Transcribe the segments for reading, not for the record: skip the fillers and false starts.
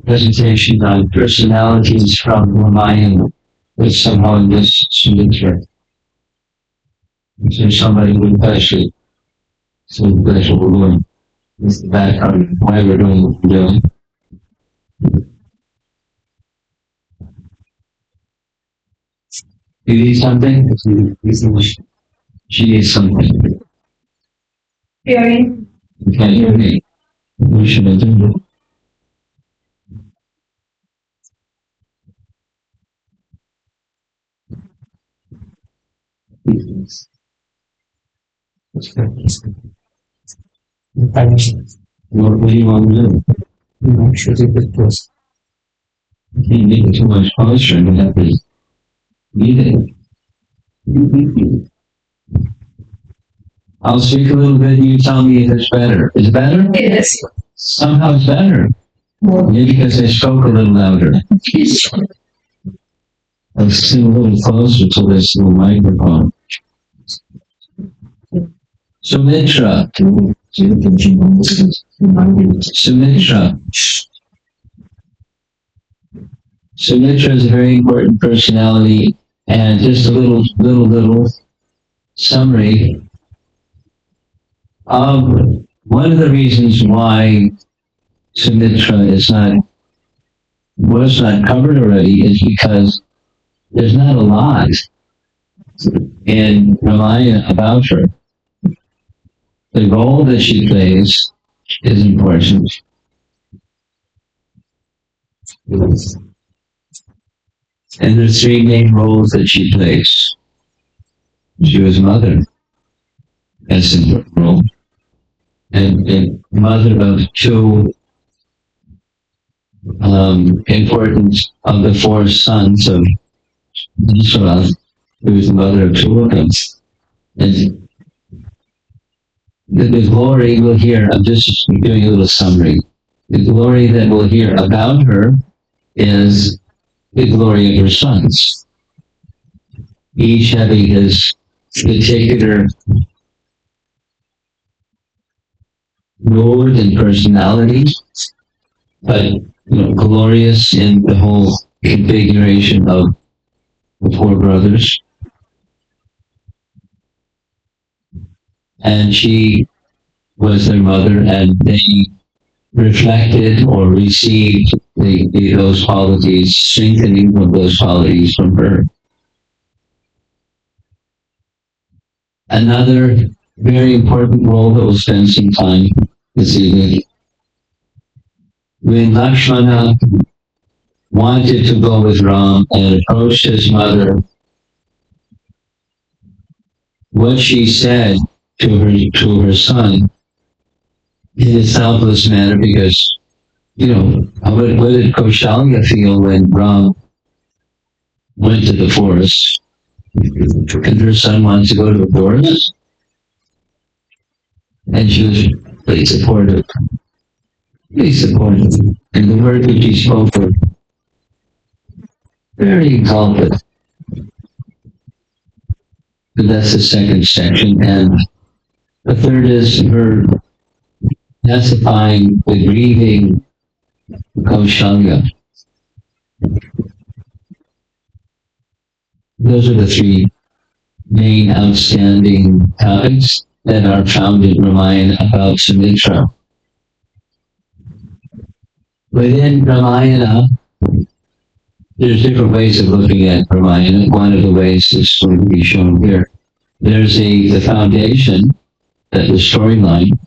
presentation on personalities from Ramayana, which somehow in this Sumiträ. So somebody would actually, so that's what we're doing. This is the background, why we're doing what we're doing. You need something? She needs something. Hearing. You can't hear me. What should I do? What do you want to do? I'm sure it's a bit close. You can't make it too much closer and have to need it. I'll speak a little bit and you tell me if it's better. Is it better? Yes. Somehow it's better. Maybe because I spoke a little louder. I'll sit a little closer to this little microphone. Sumitra. Sumitra. Sumitra is a very important personality, and just a little summary of one of the reasons why Sumitra was not covered already is because there's not a lot in Ramayana about her. The role that she plays is important. And there's three main roles that she plays. She was mother, as a role, and mother of two important of the four sons of Israel, who was the mother of two of them. And the glory we'll hear, I'm just doing a little summary. The glory that we'll hear about her is the glory of her sons, each having his particular mood and personality, but glorious in the whole configuration of the four brothers. And she was their mother, and they reflected or received those qualities, strengthening of those qualities from her. Another very important role that we'll spend some time this evening. When Lakshmana wanted to go with Ram and approached his mother, what she said to her son in a selfless manner, because what did Kaushalya feel when Ram went to the forest? And her son wanted to go to the forest? And she was really supportive. Really supportive. And the word that she spoke were very exalted. And that's the second section. And the third is her pacifying the grieving Kaushalya. Those are the three main outstanding topics that are found in Ramayana about Sumiträ. Within Ramayana, there's different ways of looking at Ramayana. One of the ways is going to be shown here. There's the foundation, the storyline,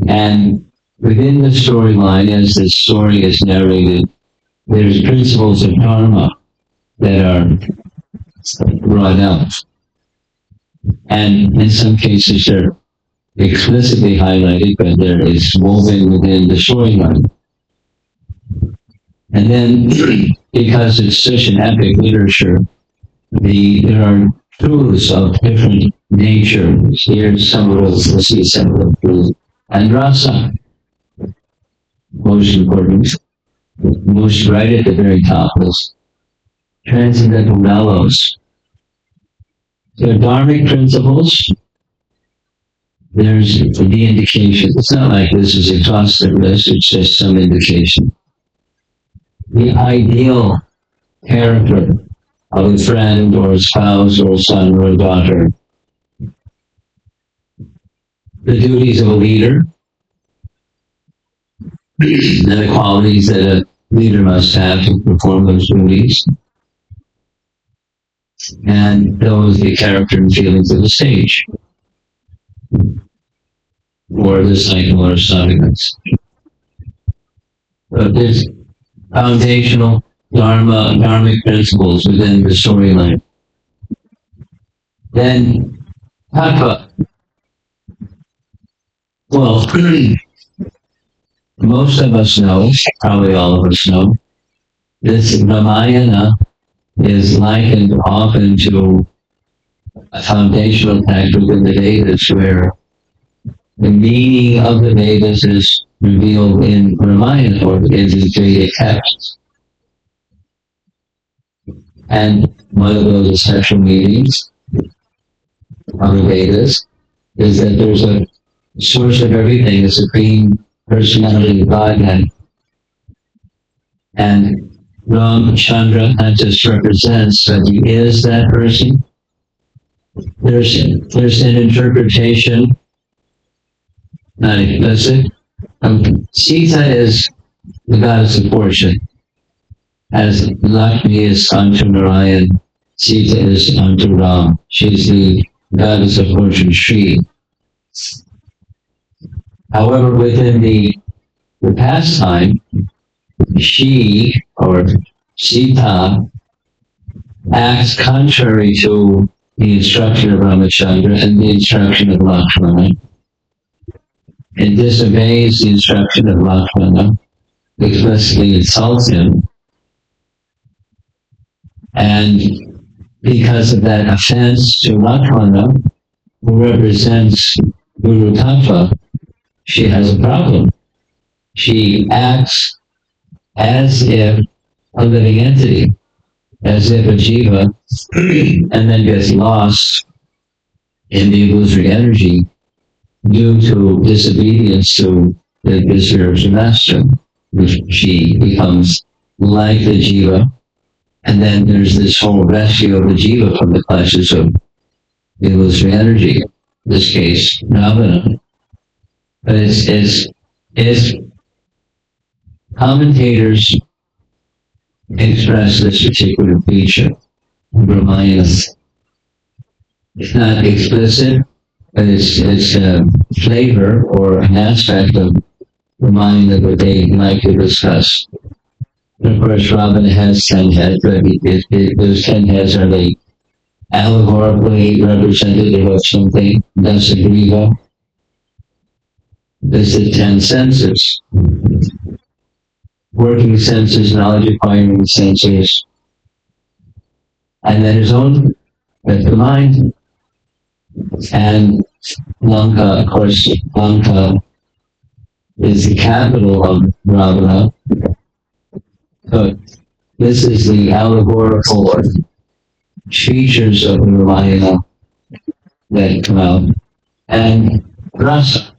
and within the storyline, as the story is narrated, there's principles of dharma that are brought out. And in some cases, they're explicitly highlighted, but there is woven within the storyline. And then, because it's such an epic literature, there are truths of different nature. Here's some of those, let's see some of those. And rasa, most important, most right at the very top is transcendental mellows. So dharmic principles, there's the indication. It's not like this is exhaustive list, it's just some indication. the ideal character of a friend or a spouse or a son or a daughter, the duties of a leader, and the qualities that a leader must have to perform those duties, and those the character and feelings of the sage, or the cycle or subjects. But there's foundational dharmic principles within the storyline. Then, tattva. Well, most of us know, probably all of us know, this Ramayana is likened often to a foundational text within the Vedas where the meaning of the Vedas is revealed in Ramayana or in the Vedic texts. And one of those essential meanings of the Vedas is that there's a source of everything, a supreme personality of Godhead. And Ramachandra not just represents that he is that person. There's an interpretation, not explicit. Sita is the goddess of fortune, as Lakshmi is unto Narayan, Sita is unto Ram. She's the goddess of fortune, Shri. However, within the pastime, she, or Sita, acts contrary to the instruction of Ramachandra and the instruction of Lakshmana, and disobeys the instruction of Lakshmana, explicitly insults him, and because of that offense to Lakshmana, who represents Guru Tattva, she has a problem. She acts as if a living entity, as if a jiva, and then gets lost in the illusory energy due to disobedience to the spiritual master, which she becomes like the jiva, and then there's this whole rescue of the jiva from the clutches of the illusory energy, in this case, Ravana. But it's commentators express this particular feature of Ramayana. It's not explicit, but it's a flavor or an aspect of Ramayana that they like to discuss. And of course, Ravana has 10 heads, but those 10 heads are they allegorically representative of something. That's a griva. There's the 10 senses. Working senses, knowledge acquiring senses. And then his own, that's the mind. And Lanka, of course, Lanka is the capital of Ravana. So this is the allegorical features of the Ramayana that come out. And rasa.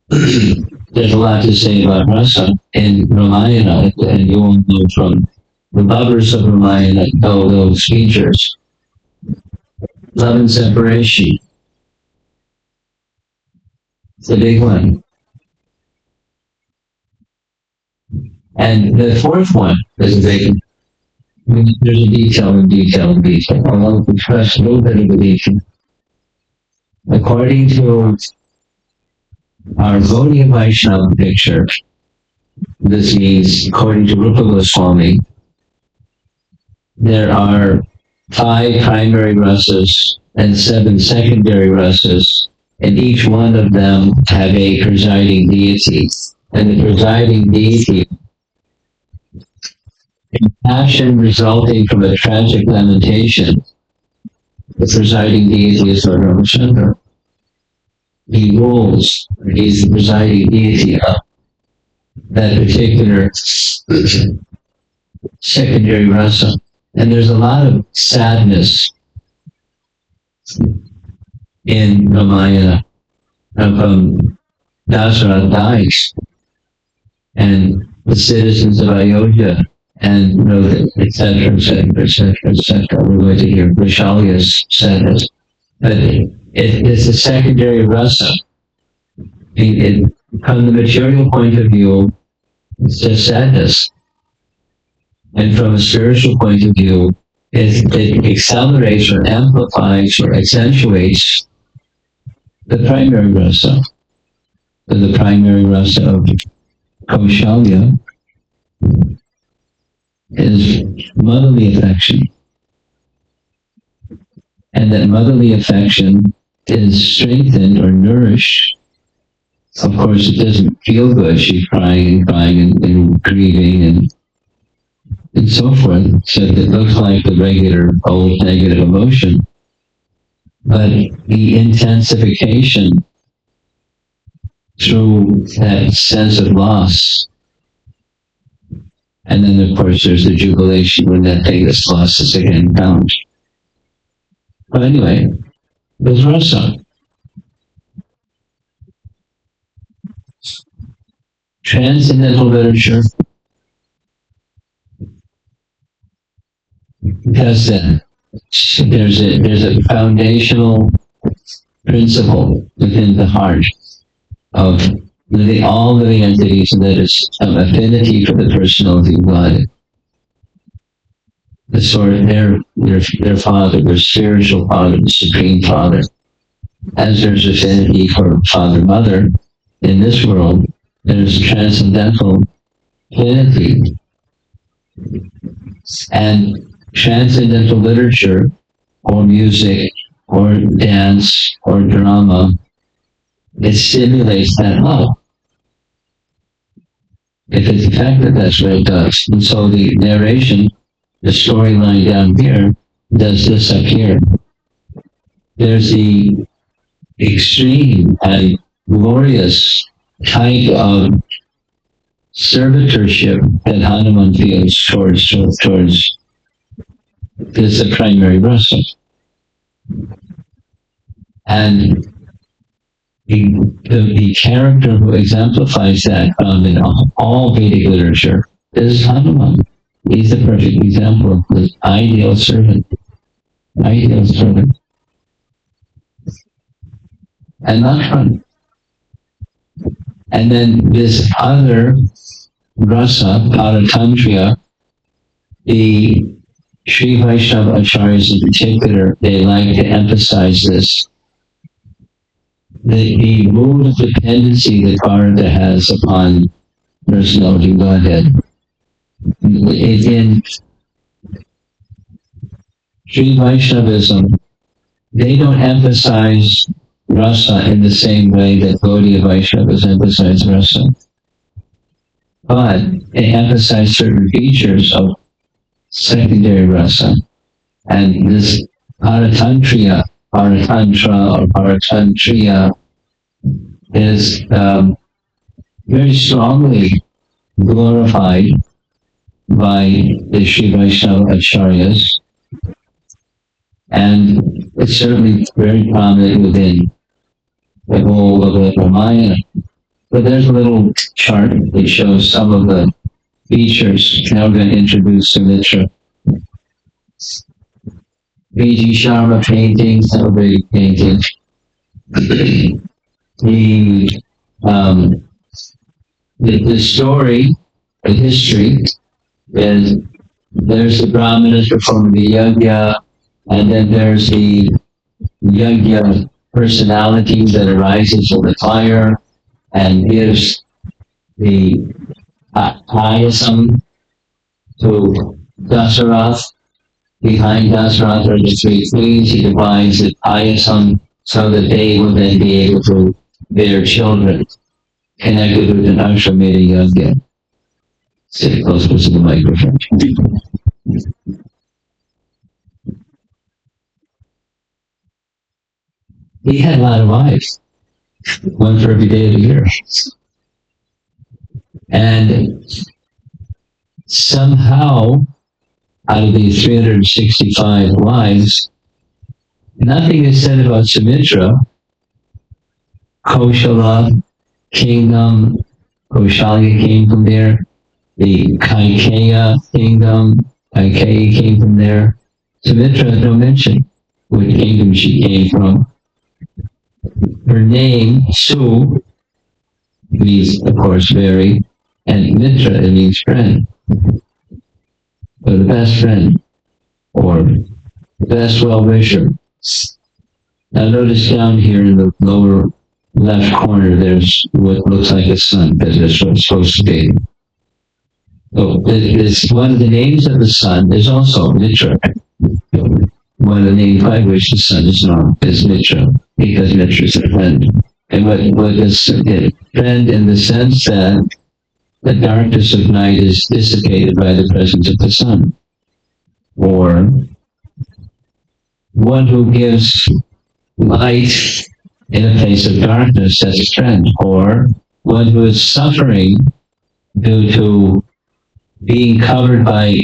There's a lot to say about rasa in Ramayana, and you all know from the lovers of Ramayana know those features. Love and separation. It's a big one. And the fourth one is a big one. I mean, there's a detail. I'll express a little bit of the detail. According to our Gaudiya Vaishnava picture, this means, according to Rupa Goswami, there are 5 primary rasas and 7 secondary rasas, and each one of them have a presiding deity. And the presiding deity, in passion resulting from a tragic lamentation, the presiding deity is Lord Ramachandra. He rules, he's the presiding deity of that particular secondary rasa. And there's a lot of sadness in Ramayana. Dasara dies, and the citizens of Ayodhya, and wrote, etc., etc., etc., etc. We're going to hear Vishalya's said it. But it's a secondary rasa. From the material point of view, it's just sadness. And from a spiritual point of view, it accelerates or amplifies or accentuates the primary rasa. The primary rasa of Kaushalya is motherly affection. And that motherly affection is strengthened or nourished. Of course, it doesn't feel good. She's crying and crying and grieving and so forth. So it looks like the regular old negative emotion. But the intensification through that sense of loss, and then of course there's the jubilation when that thing that's lost is again found. But anyway, there's rasa. Transcendental literature does that. There's a foundational principle within the heart of all living entities that is of affinity for the personality of God. The sort of their father, their spiritual father, the supreme father. As there's affinity for father, mother, in this world, there's transcendental affinity. And transcendental literature, or music, or dance, or drama, it stimulates that love. If it's effective, that's what it does. And so the narration, the storyline down here, does this up here. There's the extreme and glorious type of servitorship that Hanuman feels towards this the primary rasa. And the character who exemplifies that found in all Vedic literature is Hanuman. He's the perfect example of the ideal servant. Ideal servant. And Lakshman. And then this other rasa, Paratantriya, the Sri Vaishnava Acharyas in particular, they like to emphasize this. The mood of dependency that Bharata has upon personality Godhead. In Sri Vaishnavism, they don't emphasize rasa in the same way that Gaudiya Vaishnavas emphasize rasa. But they emphasize certain features of secondary rasa. And this Paratantriya, Paratantra or Paratantriya is very strongly glorified by the Sri Vaishnava Acharyas, and it's certainly very prominent within the whole of the Ramayana. But there's a little chart that shows some of the features. Now we're going to introduce Sumitra. B.G. Sharma painting, celebrated painting. The story, the history, is there's the Brahmanas performing the yajna, and then there's the yajna personality that arises from the fire and gives the payasam to Dasarath. Behind Dasarath are the three queens. He divides the payasam so that they will then be able to bear children connected with an Ashrameta yajna. Sit close to the microphone. He had a lot of wives, one for every day of the year. And somehow, out of these 365 wives, nothing is said about Sumitra, Koshala, kingdom, Koshalya came from there. the Kaikeya kingdom. Kaikeyi came from there. Sumitra, no mention what kingdom she came from. Her name, Su, means, of course, very, and Mitra, it means friend. So the best friend, or best well-wisher. Now notice down here in the lower left corner, there's what looks like a sun, because it's what it's supposed to be. So this one of the names of the sun is also Mitra. One of the names by which the sun is known is Mitra, because Mitra is a friend. And what is a friend in the sense that the darkness of night is dissipated by the presence of the sun. Or one who gives light in a place of darkness, that's a friend. Or one who is suffering due to being covered by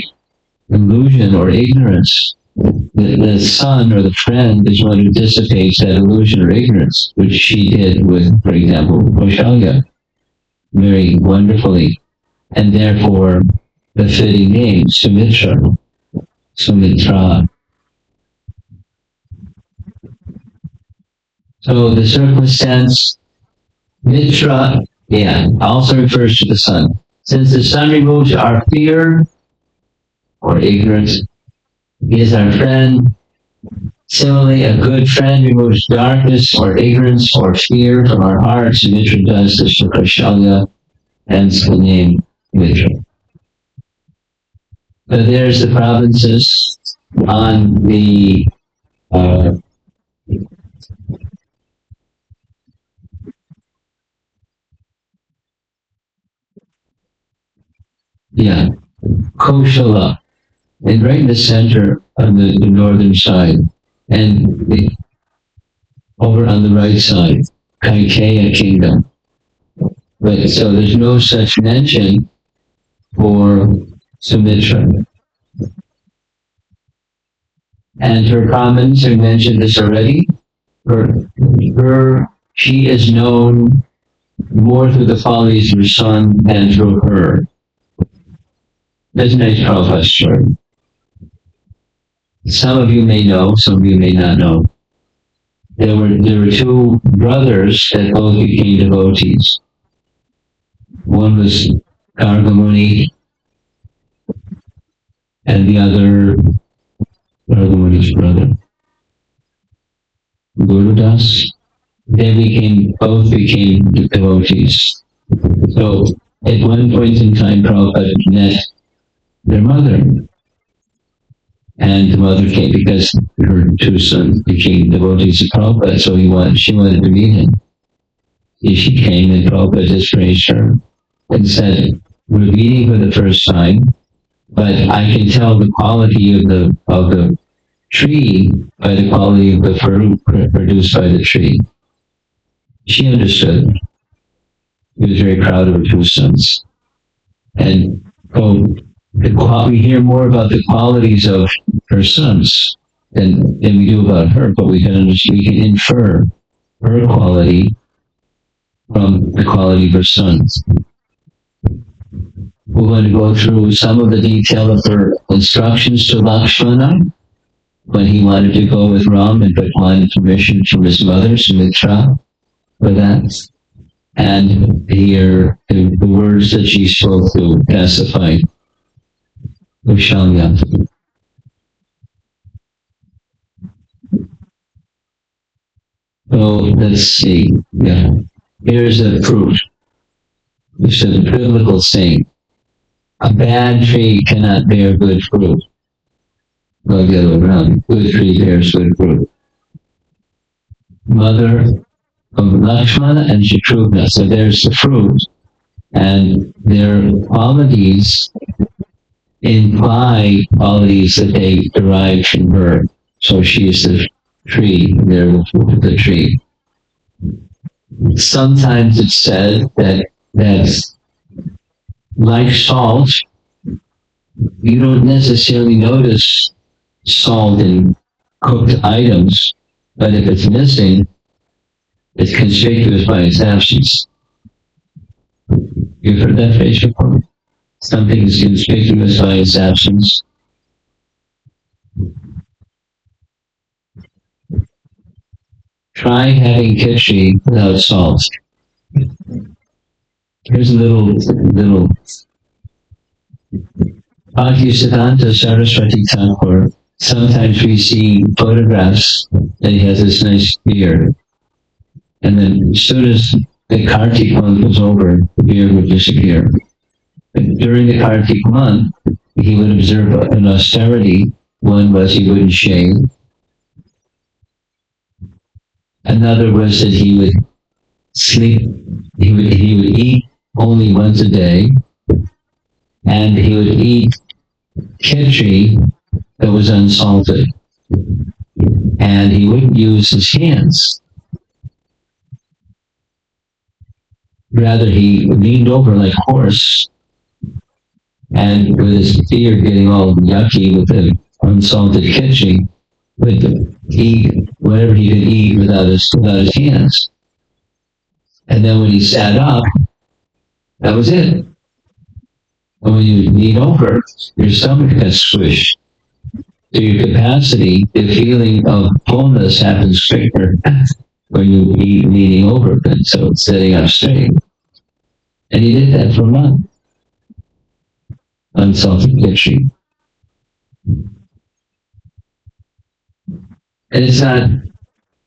illusion or ignorance. The son or the friend is one who dissipates that illusion or ignorance, which she did with, for example, Kaushalya, very wonderfully. And therefore, the fitting name, Sumitra, Sumitra. So the circumstance, Mitra, also refers to the sun. Since the sun removes our fear or ignorance, he is our friend. Similarly, a good friend removes darkness or ignorance or fear from our hearts, and Mitra does this for Kaushalya, hence the name Mitra. So there's the provinces on the Koshala, and right in the center on the northern side, and over on the right side, Kaikeya kingdom. But so there's no such mention for Sumitra. And her comments, I mentioned this already. She is known more through the qualities of her son than through her. That's a nice Prabhupada story. Some of you may know, some of you may not know. There were two brothers that both became devotees. One was Gargamuni, and the other, Gargamuni's brother, Gurudas. They both became devotees. So at one point in time, Prabhupada met their mother. And the mother came because her two sons became devotees of Prabhupada, so she wanted to meet him. She came and Prabhupada just praised her and said, "We're meeting for the first time, but I can tell the quality of the tree by the quality of the fruit produced by the tree." She understood. He was very proud of her two sons. And we hear more about the qualities of her sons than we do about her, but we can infer her quality from the quality of her sons. We're going to go through some of the detail of her instructions to Lakshmana when he wanted to go with Ram and but wanted permission from his mother, Sumitra, for that. And here, the words that she spoke to pacify Kaushalya. So let's see. Here's a proof. It's a biblical saying. A bad tree cannot bear good fruit. Well, the other way around. Good tree bears good fruit. Mother of Lakshmana and Shatrughna. So there's the fruit. And their qualities imply qualities that they derive from her. So she is the tree, they're the tree. Sometimes it's said that's like salt, you don't necessarily notice salt in cooked items, but if it's missing, it's conspicuous by its absence. You've heard that phrase before? Something is conspicuous by its absence. Try having khichdi without salt. Here's a little Bhaktisiddhanta Saraswati Thakur. Sometimes we see photographs that he has this nice beard. And then as soon as the Kartik month was over, the beard would disappear. But during the Kartik month, he would observe an austerity. One was he wouldn't shave. Another was that he would sleep. He would eat only once a day, and he would eat khichdi that was unsalted, and he wouldn't use his hands. Rather, he leaned over like a horse, and with his beard getting all yucky with the unsalted khichdi, would eat whatever he could eat without his hands. And then when he sat up, that was it. And when you lean over, your stomach has swished. To your capacity, the feeling of fullness happens quicker when you eat leaning over than so sitting up straight. And he did that for a month. Unsalted khichdi. And it's not,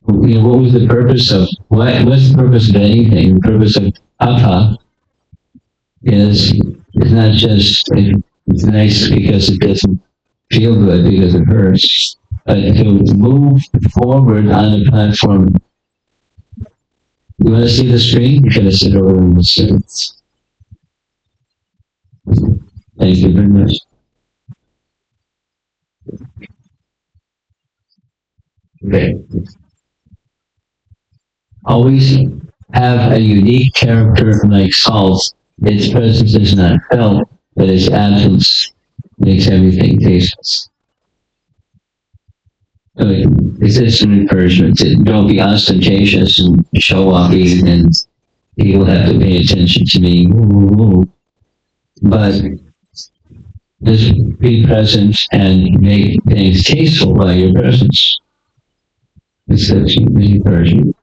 what was the purpose of, what's the purpose of anything? The purpose of apa is not just, it's nice because it doesn't feel good because it hurts, but to move forward on the platform. You want to see the screen? You gotta sit over in the seats. Thank you very much. Okay. Always have a unique character like salt. Its presence is not felt, but its absence makes everything tasteless. Okay. It's just an encouragement. Don't be ostentatious and show-offy, and people have to pay attention to me. But just be present and make things tasteful by your presence. It's such an encouragement.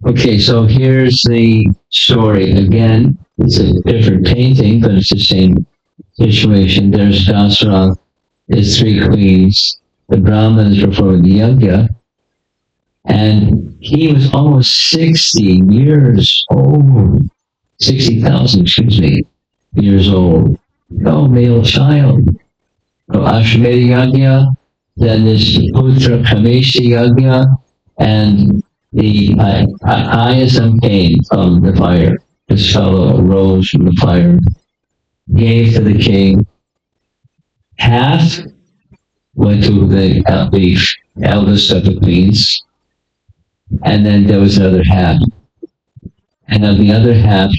Okay, so here's the story. Again, it's a different painting, but it's the same situation. There's Dasara, his three queens. The Brahmins performing the yajna, and he was almost 60 years old. 60,000, excuse me, years old. No male child. So Ashwamedha yajna, then this Putra Kameshi yajna, and the Ayasam came from the fire. This fellow arose from the fire, gave to the king. Half went to the eldest of the queens, and then there was another half. And of the other half,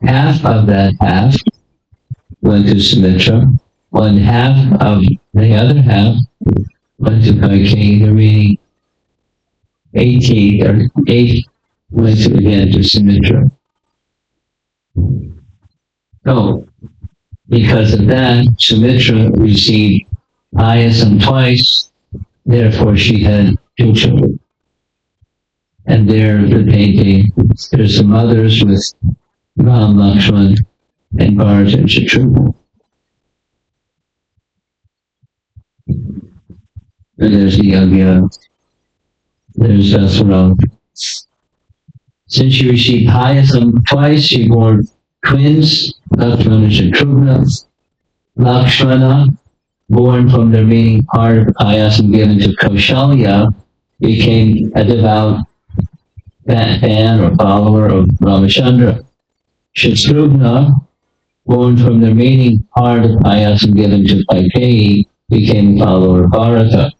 half of that half went to Sumitra, one half of the other half went to Kaikeyi, the remaining 8 went to again to Sumitra. So, because of that, Sumitra received Ayasam twice, therefore she had 2 children. And there, the painting, there's some others with Ram, Lakshman, and Bharat and Shatrugna. And there's the yajna, there's Dasara. Since she received Ayasam twice, she bore twins, Lakshmana and Shatrugna. Lakshmana, born from the remaining part of Ayasam given to Kaushalya, became a devout fan or follower of Ramachandra. Shatrugna, born from the remaining part of Ayasam given to Kaikeyi, became a follower of Bharata.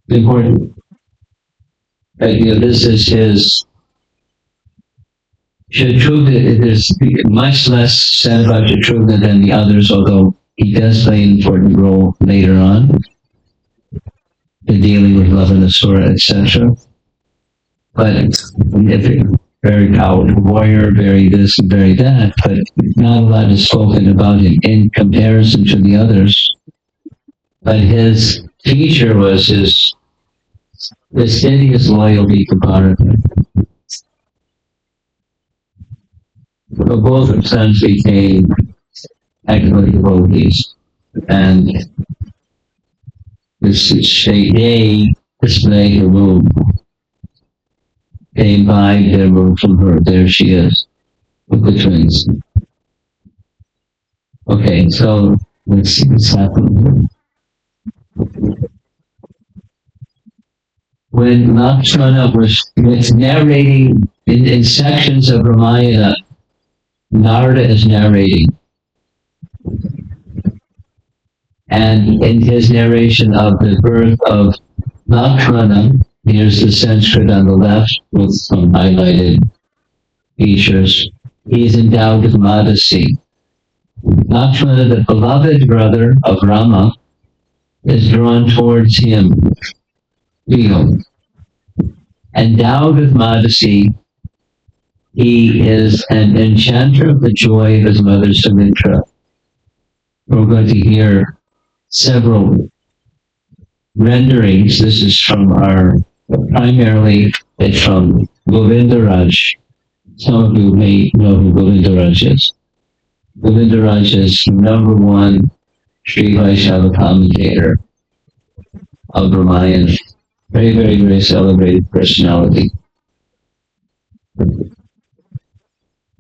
Important. This is his Shatrugna. There's much less said about Shatrugna than the others, although he does play an important role later on in dealing with love and Asura, etc. but very powerful warrior, very this and very that, but not a lot is spoken about him in comparison to the others. But his feature was his steadiest loyalty to Bharata. So both sons became excellent devotees, and they displayed the room. They buy their room from her. There she is, with the twins. Okay, so let's see what's happening here. When Lakshmana was narrating in sections of Ramayana, Narada is narrating. And in his narration of the birth of Lakshmana, here's the Sanskrit on the left with some highlighted features. He is endowed with modesty. Lakshmana, the beloved brother of Rama, is drawn towards him. Feel. Endowed with modesty, he is an enchanter of the joy of his mother Sumitra. We're going to hear several renderings. This is from primarily it's from Govindaraj. Some of you may know who Govindaraj is. Govindaraj is #1 Sri Vaishnava commentator of Ramayana. Very, very, very celebrated personality.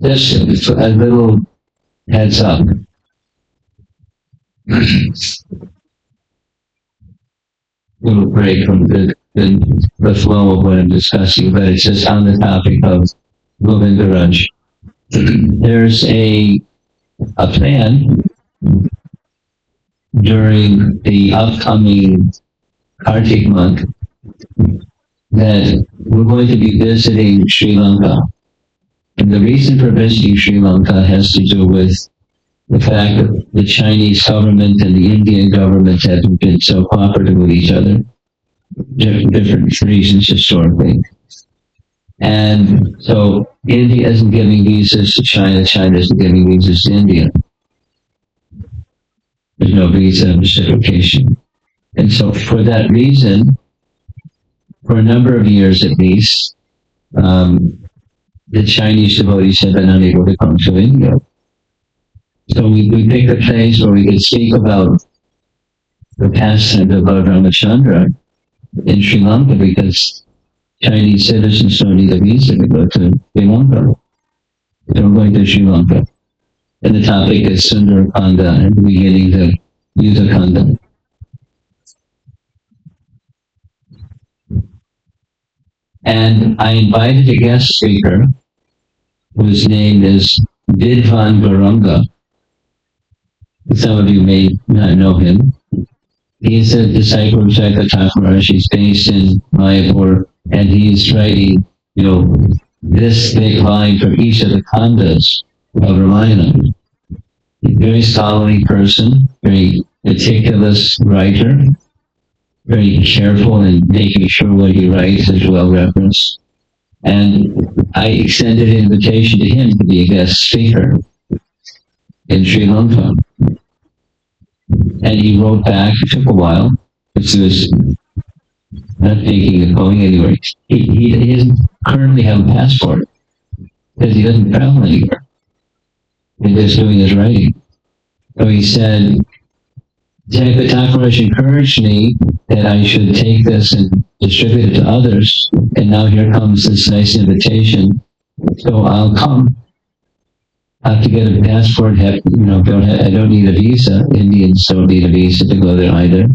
Just a little heads up. Little break from the flow of what I'm discussing, but it's just on the topic of Govindaraj. There's a plan during the upcoming Kartik month that we're going to be visiting Sri Lanka. And the reason for visiting Sri Lanka has to do with the fact that the Chinese government and the Indian government have been so cooperative with each other, different reasons historically. And so India isn't giving visas to China, China isn't giving visas to India. There's no visa reciprocation. And so for that reason, for a number of years at least, the Chinese devotees have been unable to come to India. So we picked a place where we could speak about the pastime of Lord Ramachandra in Sri Lanka because Chinese citizens don't need a visa to go to Sri Lanka. So we're going to Sri Lanka. And the topic is Sundarakanda and the beginning of Yuddhakanda. And I invited a guest speaker whose name is Vidvan Garanga. Some of you may not know him. He's a disciple of Jagatath Maharaj. He's based in Mayapur, and he's writing, this big line from each of the kandas of Ramayana. He's a very scholarly person, very meticulous writer, very careful in making sure what he writes is well referenced. And I extended an invitation to him to be a guest speaker in Sri Lanka. And he wrote back. It took a while because he was not thinking of going anywhere. He doesn't currently have a passport because he doesn't travel anywhere. He's just doing his writing. So he said, Jagatath Maharaj encouraged me that I should take this and distribute it to others. And now here comes this nice invitation. So I'll come. I have to get a passport. I don't need a visa. Indians don't need a visa to go there either.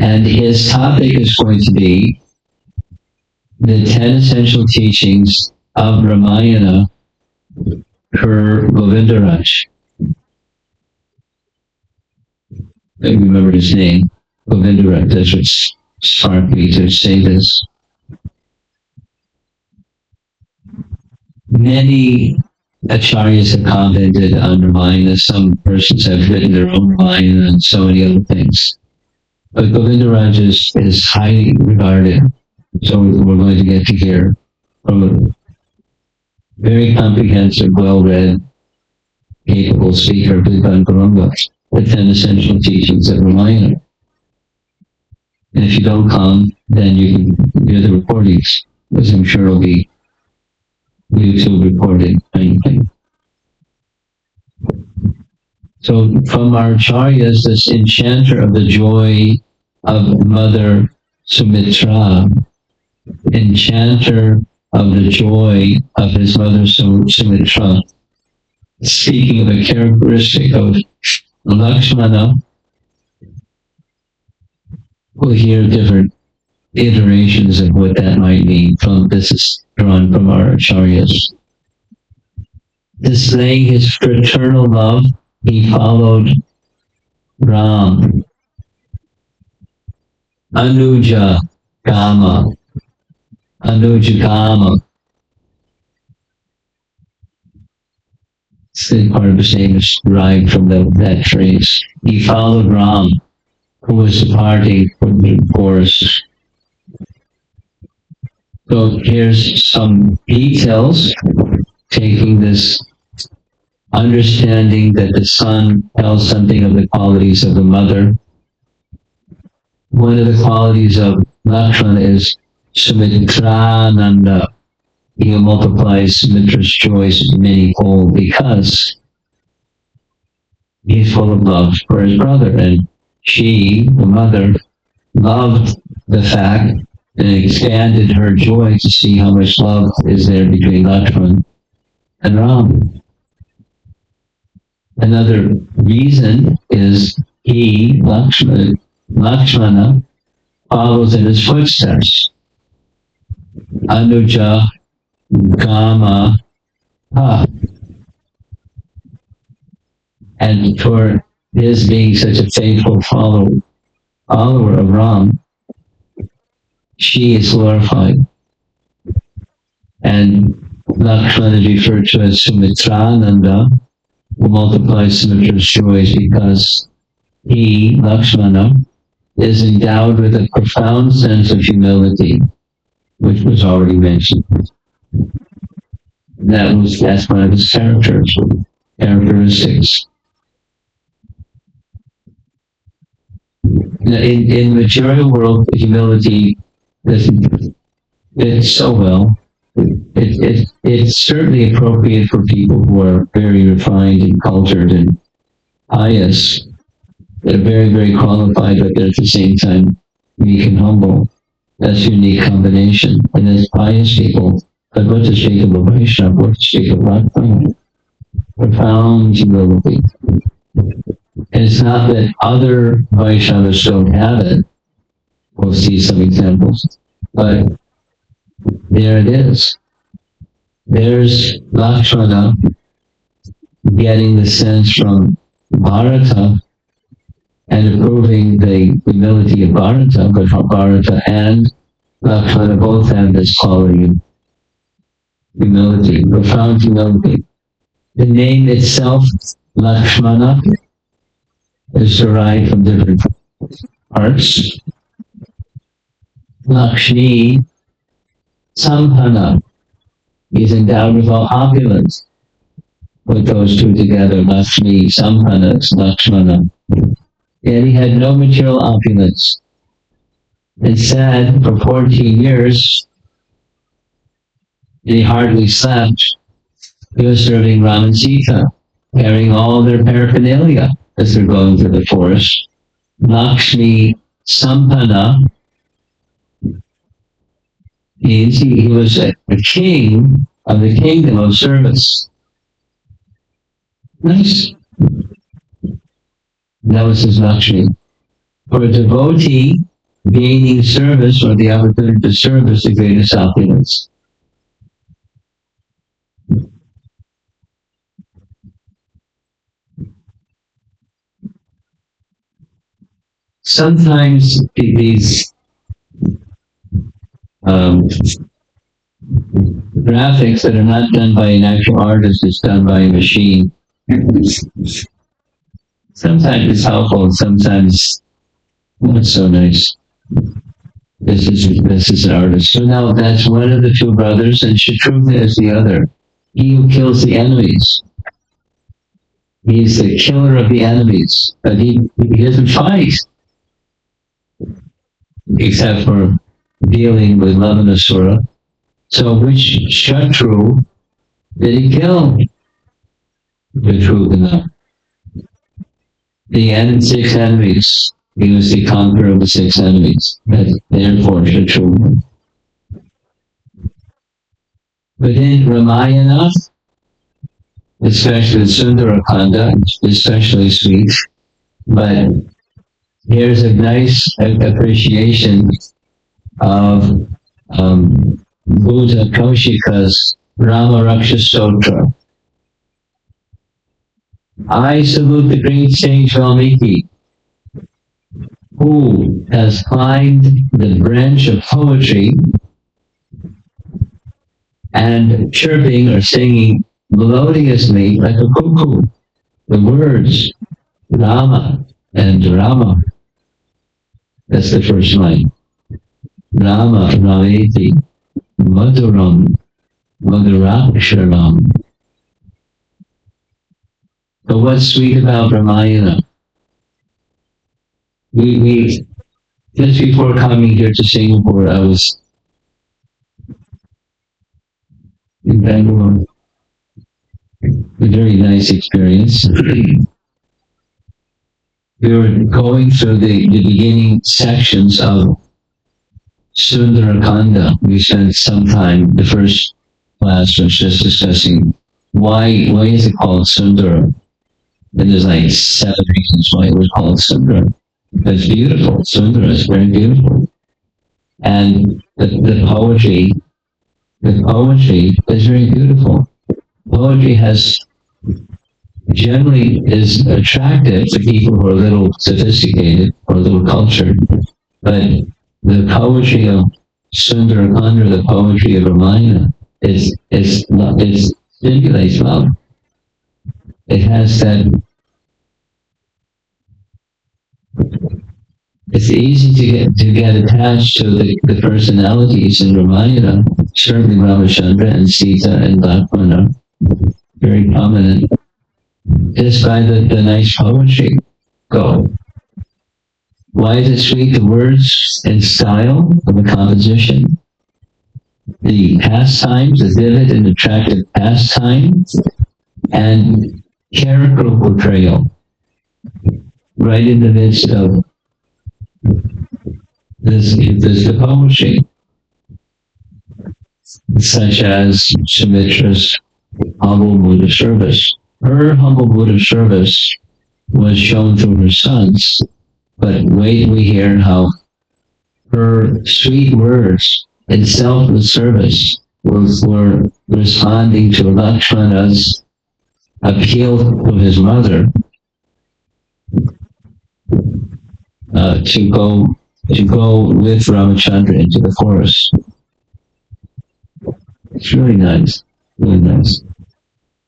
And his topic is going to be the 10 essential teachings of Ramayana per Govindaraj. I remember his name, Govindaraj. That's what sparked me to say this. Many acharyas have commented on Ramayana. Some persons have written their own Ramayana and so many other things. But Govindaraj is highly regarded So we're going to get to hear from a very comprehensive, well-read, capable speaker, Bhutan Gurunga, the 10 essential teachings of Ramayana. And if you don't come, then you can hear the recordings, because I'm sure it'll be YouTube recorded. So from our acharyas, this enchanter of the joy of Mother Sumitra, enchanter of the joy of his mother Sumitra, speaking of a characteristic of Lakshmana, we'll hear different iterations of what that might mean. This is drawn from our acharyas. Displaying his fraternal love, he followed Ram, Anuja Gama, Anuja Gama. The part of his name is derived from that phrase. He followed Ram, who was departing from the forest. So here's some details, taking this understanding that the son tells something of the qualities of the mother. One of the qualities of Lakshmana is Sumitrananda. He multiplies Sumitra's joys many-fold because he's full of love for his brother. And she, the mother, loved the fact and expanded her joy to see how much love is there between Lakshmana and Ram. Another reason is he, Lakshmana, follows in his footsteps. Anuja Gama Ha. And for his being such a faithful follower of Ram, she is glorified. And Lakshmana is referred to as Sumitrananda, who multiplies Sumitra's joys because he, Lakshmana, is endowed with a profound sense of humility, which was already mentioned. That's one of his characteristics. In the material world, humility doesn't fit so well. It's certainly appropriate for people who are very refined and cultured and pious. They're very, very qualified, but they're at the same time meek and humble. That's a unique combination. And as pious people, but what to speak of a Vaishnava, what to speak of Bhakti? Profound humility. And it's not that other Vaishnavas don't have it. We'll see some examples. But there it is. There's Lakshmana getting the sense from Bharata and approving the humility of Bharata, but Bharata and Lakshmana both have this quality of humility, profound humility. The name itself, Lakshmana, is derived from different parts. Lakshmi, Sampana, is endowed with all opulence. Put those two together, Lakshmi, Sampana, Lakshmana. Yet he had no material opulence. It's sad, for 14 years, he hardly slept. He was serving Ram and Sita, carrying all their paraphernalia as they're going through the forest. Lakshmi Sampana means he was a king of the kingdom of service. Nice. That was his Lakshmi. For a devotee, gaining service or the opportunity to serve is the greatest opulence. Sometimes these graphics that are not done by an actual artist, it's done by a machine. Sometimes it's helpful, and sometimes not so nice. This is an artist. So now that's one of the two brothers, and Shatrugna is the other. He who kills the enemies. He's the killer of the enemies, but he doesn't fight, except for dealing with Lavanasura. So which Shatru did he kill? Shatrugna. The six enemies. He was the conqueror of the six enemies. Therefore, Shatrugna. But in Ramayana, especially Sundarakanda, especially sweet, but here's a nice appreciation of Buddha Kaushika's Rama Raksha Stotra. I salute the great sage Valmiki, who has climbed the branch of poetry and chirping or singing melodiously like a cuckoo. The words Rama and Rama. That's the first line. Rama Raveti Madhuram Madhuraksharam. But what's sweet about Ramayana? We just before coming here to Singapore, I was in Bangalore. A very nice experience. We were going through the beginning sections of Sundarakanda. We spent some time, the first class was just discussing why is it called Sundara? And there's like 7 reasons why it was called Sundara. It's beautiful. Sundara is very beautiful. And the poetry is very beautiful. Poetry generally is attractive to people who are a little sophisticated or a little cultured, but the poetry of Sundarakanda, the poetry of Ramayana, it stimulates love. It has that. It's easy to get attached to the personalities in Ramayana. Certainly Ramachandra and Sita and Lakshmana, very prominent. Just by the nice poetry. Go. Why is it sweet? The words and style of the composition, the pastimes, the vivid and attractive pastimes, and character portrayal. Right in the midst of this the poetry, such as Sumitra's humble mood of service. Her humble mood of service was shown through her sons, but wait we hear how her sweet words in selfless service were responding to Lakshmana's appeal to his mother to go with Ramachandra into the forest. It's really nice, really nice.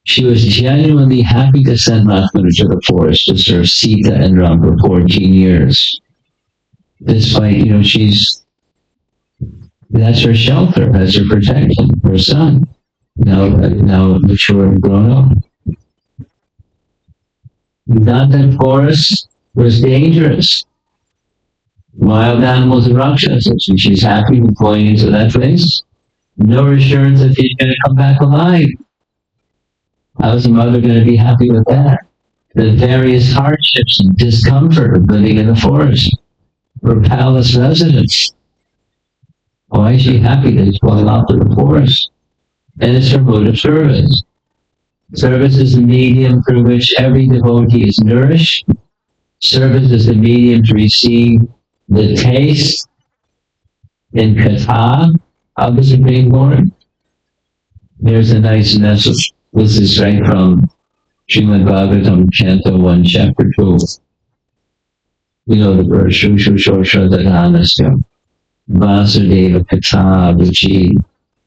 She was genuinely happy to send Lakshmana to the forest to serve Sita and Ram for 14 years. Despite, that's her shelter, that's her protection, her son, now mature and grown up. That forest was dangerous. Wild animals and rakshasas, and she's happy with going into that place. No assurance that she's going to come back alive. How's the mother going to be happy with that? The various hardships and discomfort of living in the forest for palace residents. Why is she happy that he's going off to the forest? And it's her mode of service. Service is the medium through which every devotee is nourished. Service is the medium to receive the taste in katha of the Supreme Lord. There's a nice message. This is right from Srimad Bhagavatam, Canto 1, Chapter 2. The verse, Shushu Shosha Dadhanasya, Vasudeva Katha Ruchi,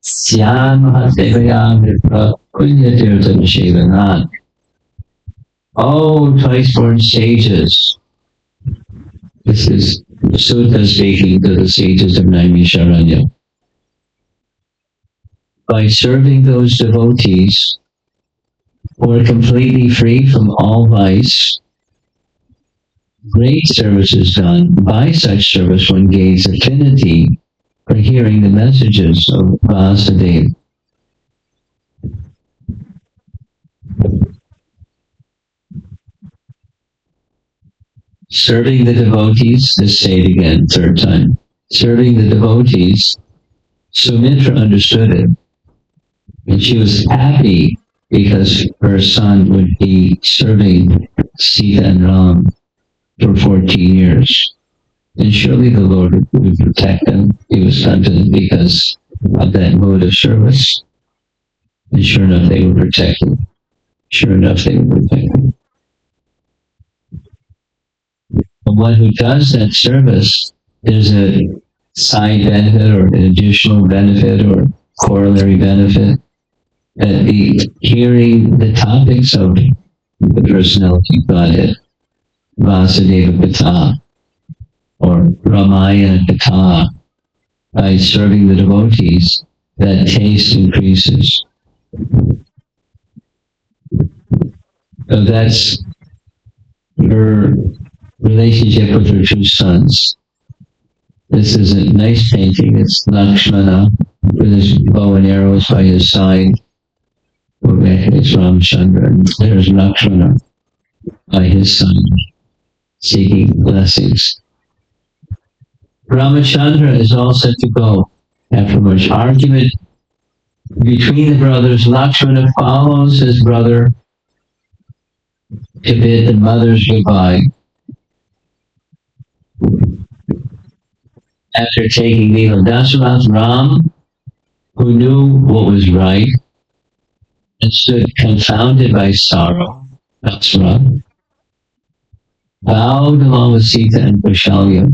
Syan Mahadevaya Vipra, Punyatirtha Nishevanat. Oh, twice born sages. This is Sutta speaking to the sages of Naimisharanya. By serving those devotees who are completely free from all vice, great service is done. By such service one gains affinity for hearing the messages of Vasudeva. Serving the devotees, let's say it again, third time. Serving the devotees, Sumitra understood it. And she was happy because her son would be serving Sita and Ram for 14 years. And surely the Lord would protect them. He was confident because of that mode of service. And sure enough, they were protected. Sure enough, they were protected. But one who does that service, there's a side benefit or an additional benefit or corollary benefit. That the hearing the topics of the personality of Godhead, Vasudeva Katha, or Ramayana Katha, by serving the devotees, that taste increases. So that's her relationship with her two sons. This is a nice painting. It's Lakshmana with his bow and arrows by his side. It's Ramchandra, and there's Lakshmana by his side, seeking blessings. Ramachandra is all set to go. After much argument between the brothers, Lakshmana follows his brother to bid the mothers goodbye. After taking leave of Dasarath, Ram, who knew what was right and stood confounded by sorrow, Dasarath, bowed along with Sita and Kushalya.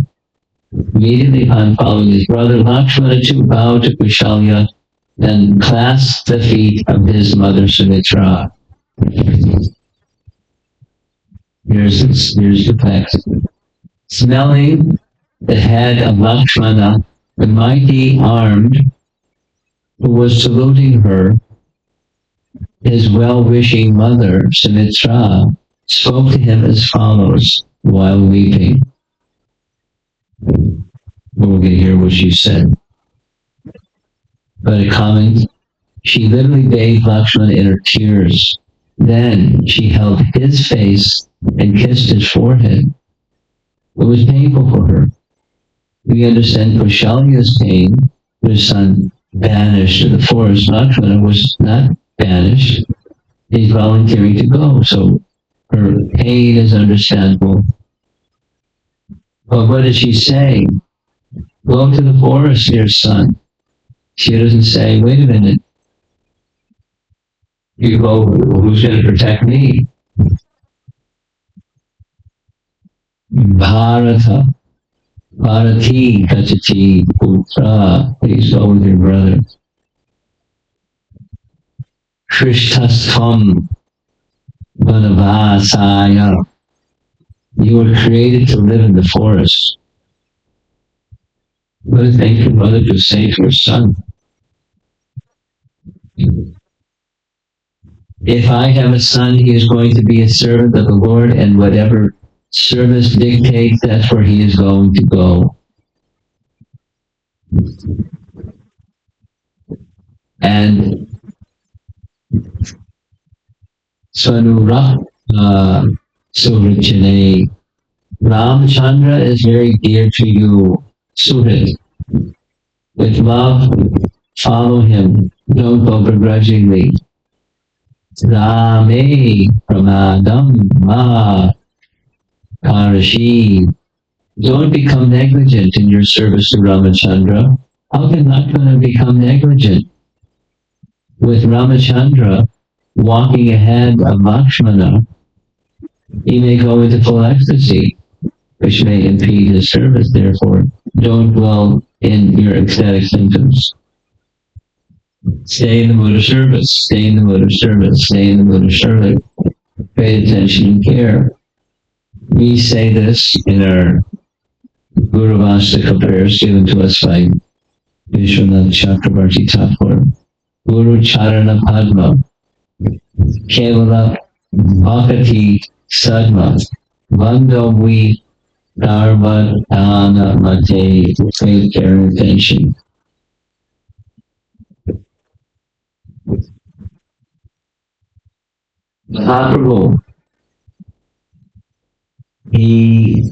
Immediately upon following his brother, Lakshmana too bowed to Kushalya and clasped the feet of his mother Sumitra. Here's the text. Smelling the head of Lakshmana, the mighty armed, who was saluting her, his well-wishing mother, Sumitra, spoke to him as follows while weeping. We're going to hear what she said. But a comment, she literally bathed Lakshmana in her tears. Then she held his face and kissed his forehead. It was painful for her. We understand Kushalya's pain, his son banished to the forest. Lakshmana was not banished. He's volunteering to go, so her pain is understandable. But what did she say? Go to the forest, dear son. She doesn't say, wait a minute. You go, who's going to protect me? Bharata, Bharati, Kachati, Putra, please go with your brother. Krishtastham, Vanavasaya. You were created to live in the forest. What a thankful mother to say to her son. If I have a son, he is going to be a servant of the Lord, and whatever service dictates, that's where he is going to go. And Swanurah Suvrachane, Ramchandra is very dear to you, Surit. With love, follow him. Don't go begrudgingly. Rame Pramadam Ma Karashi. Don't become negligent in your service to Ramachandra. How can Lakshmana become negligent? With Ramachandra walking ahead of Lakshmana, he may go into full ecstasy, which may impede his service. Therefore, don't dwell in your ecstatic symptoms. Stay in the mood of service. Stay in the mood of service. Stay in the mood of service. Pay attention and care. We say this in our Guru Vastika prayers given to us by Vishwanath Chakravarti Thakur. Guru Charana Padma, Kevala Bhakati Sadma, Bando we Dharma Dana Mate, faith, care, and attention. Mahaprabhu, he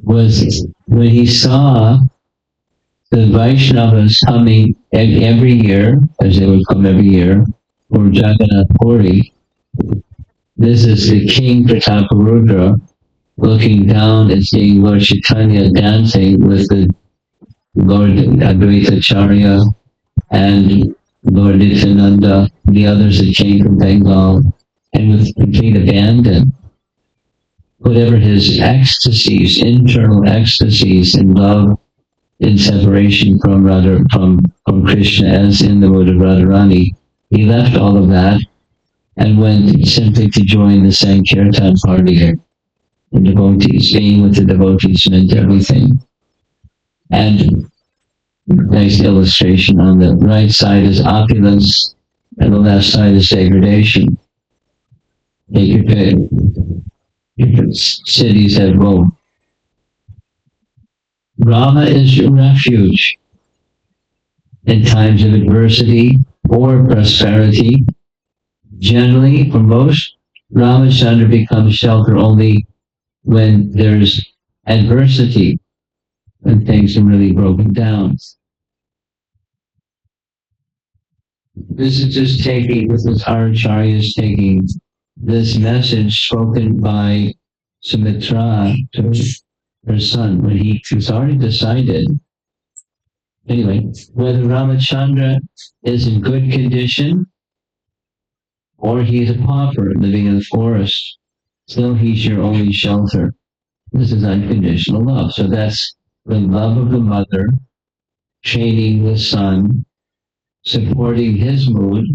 was, when he saw the Vaishnavas coming every year, as they would come every year, for Jagannath Puri. This is the King Prataparudra looking down and seeing Lord Chaitanya dancing with the Lord Advaita Acharya and Lord Nityananda, the others that came from Bengal, and with complete abandon, whatever his ecstasies, internal ecstasies in love, in separation from from Krishna, as in the mood of Radharani, he left all of that and went simply to join the Sankirtan party. The devotees, being with the devotees meant everything. And nice illustration, on the right side is opulence, and the left side is degradation. Take your pick. Different cities have both. Rama is your refuge in times of adversity or prosperity. Generally, for most, Ramachandra becomes shelter only when there's adversity, when things are really broken down. This is just taking, this is our Acharya is taking this message spoken by Sumitra to her son when he was already decided. Anyway, whether Ramachandra is in good condition or he's a pauper living in the forest, still he's your only shelter. This is unconditional love. So that's the love of the mother, training the son, supporting his mood,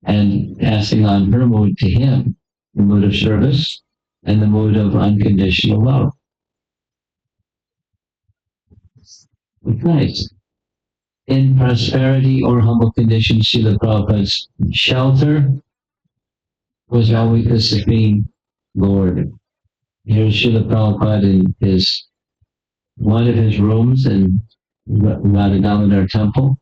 and passing on her mood to him, the mood of service and the mood of unconditional love. Nice. In prosperity or humble conditions, Srila Prabhupada's shelter was always the Supreme Lord. Here's Srila Prabhupada in his one of his rooms in Radha Damodar Temple.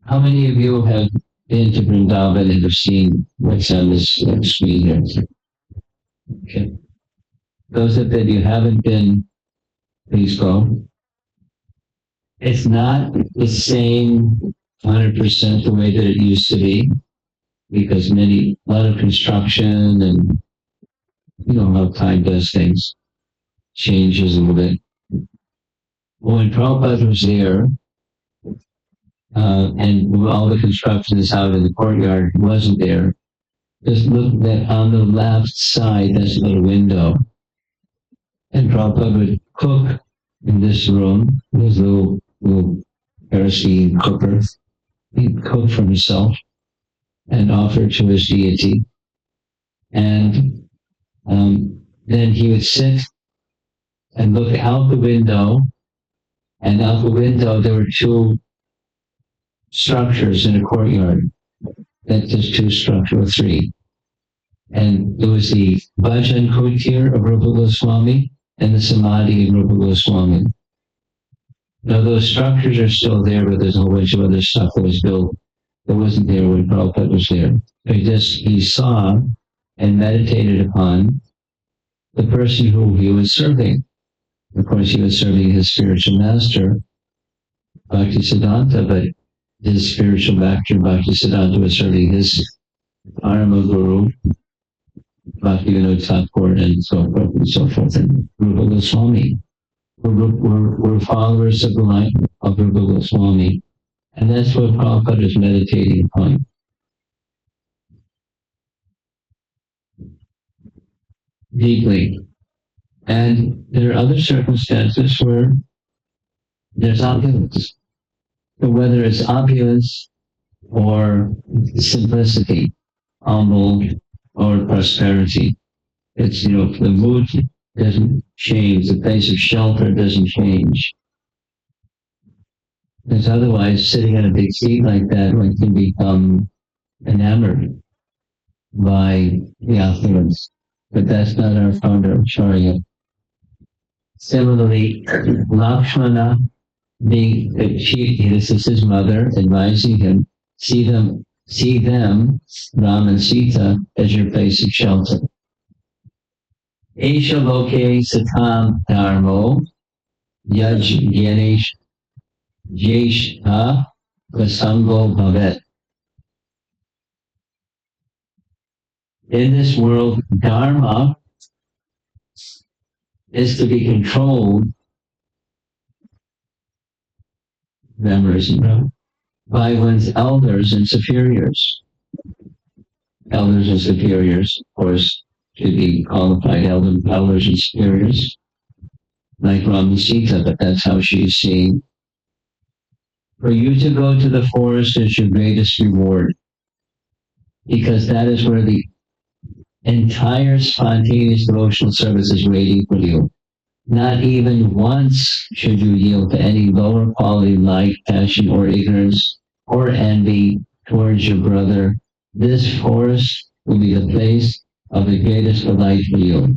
How many of you have been to Vrindavan and have seen what's on this screen here? Okay. Those that you haven't been, please go. It's not the same 100% the way that it used to be, because a lot of construction and you know how time does things, changes a little bit. When Prabhupada was there, and all the construction is out in the courtyard, wasn't there. Just look that on the left side, that's a little window. And Prabhupada would cook in this room, his little kerosene cooker. He'd cook for himself and offer to his deity. And then he would sit and look out the window, and out the window there were two structures in a courtyard. That's just two structures, or three. And there was the Bhajan Kutir of Rupa Goswami and the Samadhi of Rupa Goswami. Now those structures are still there, but there's a whole bunch of other stuff that was built that wasn't there when Prabhupada was there. He saw and meditated upon the person who he was serving. Of course, he was serving his spiritual master, Bhaktisiddhanta, but his spiritual master, Bhaktisiddhanta, was serving his Parama Guru, Bhaktivinoda Thakur, and so forth and so forth, and Rupa Goswami. We're followers of the life of Rupa Goswami, and that's what Prabhupada is meditating upon. Deeply. And there are other circumstances where there's opulence. So whether it's opulence or simplicity, humble or prosperity, It's, the mood doesn't change, the place of shelter doesn't change. Because otherwise, sitting on a big seat like that, one can become enamored by the affluence. But that's not our founder of Charya. Similarly, Lakshmana, being the chief, this is his mother, advising him, see them, Ram and Sita, as your place of shelter. Esha loke satam dharmo, yaj ganesh jesha prasango bhavet. In this world, dharma is to be controlled, memorism, by one's elders and superiors. Elders and superiors, of course, should be qualified elders and superiors, like Rama Sita, but that's how she's seen. For you to go to the forest is your greatest reward, because that is where the entire spontaneous devotional service is waiting for you. Not even once should you yield to any lower quality like, passion, or ignorance, or envy towards your brother. This forest will be the place of the greatest delight for you.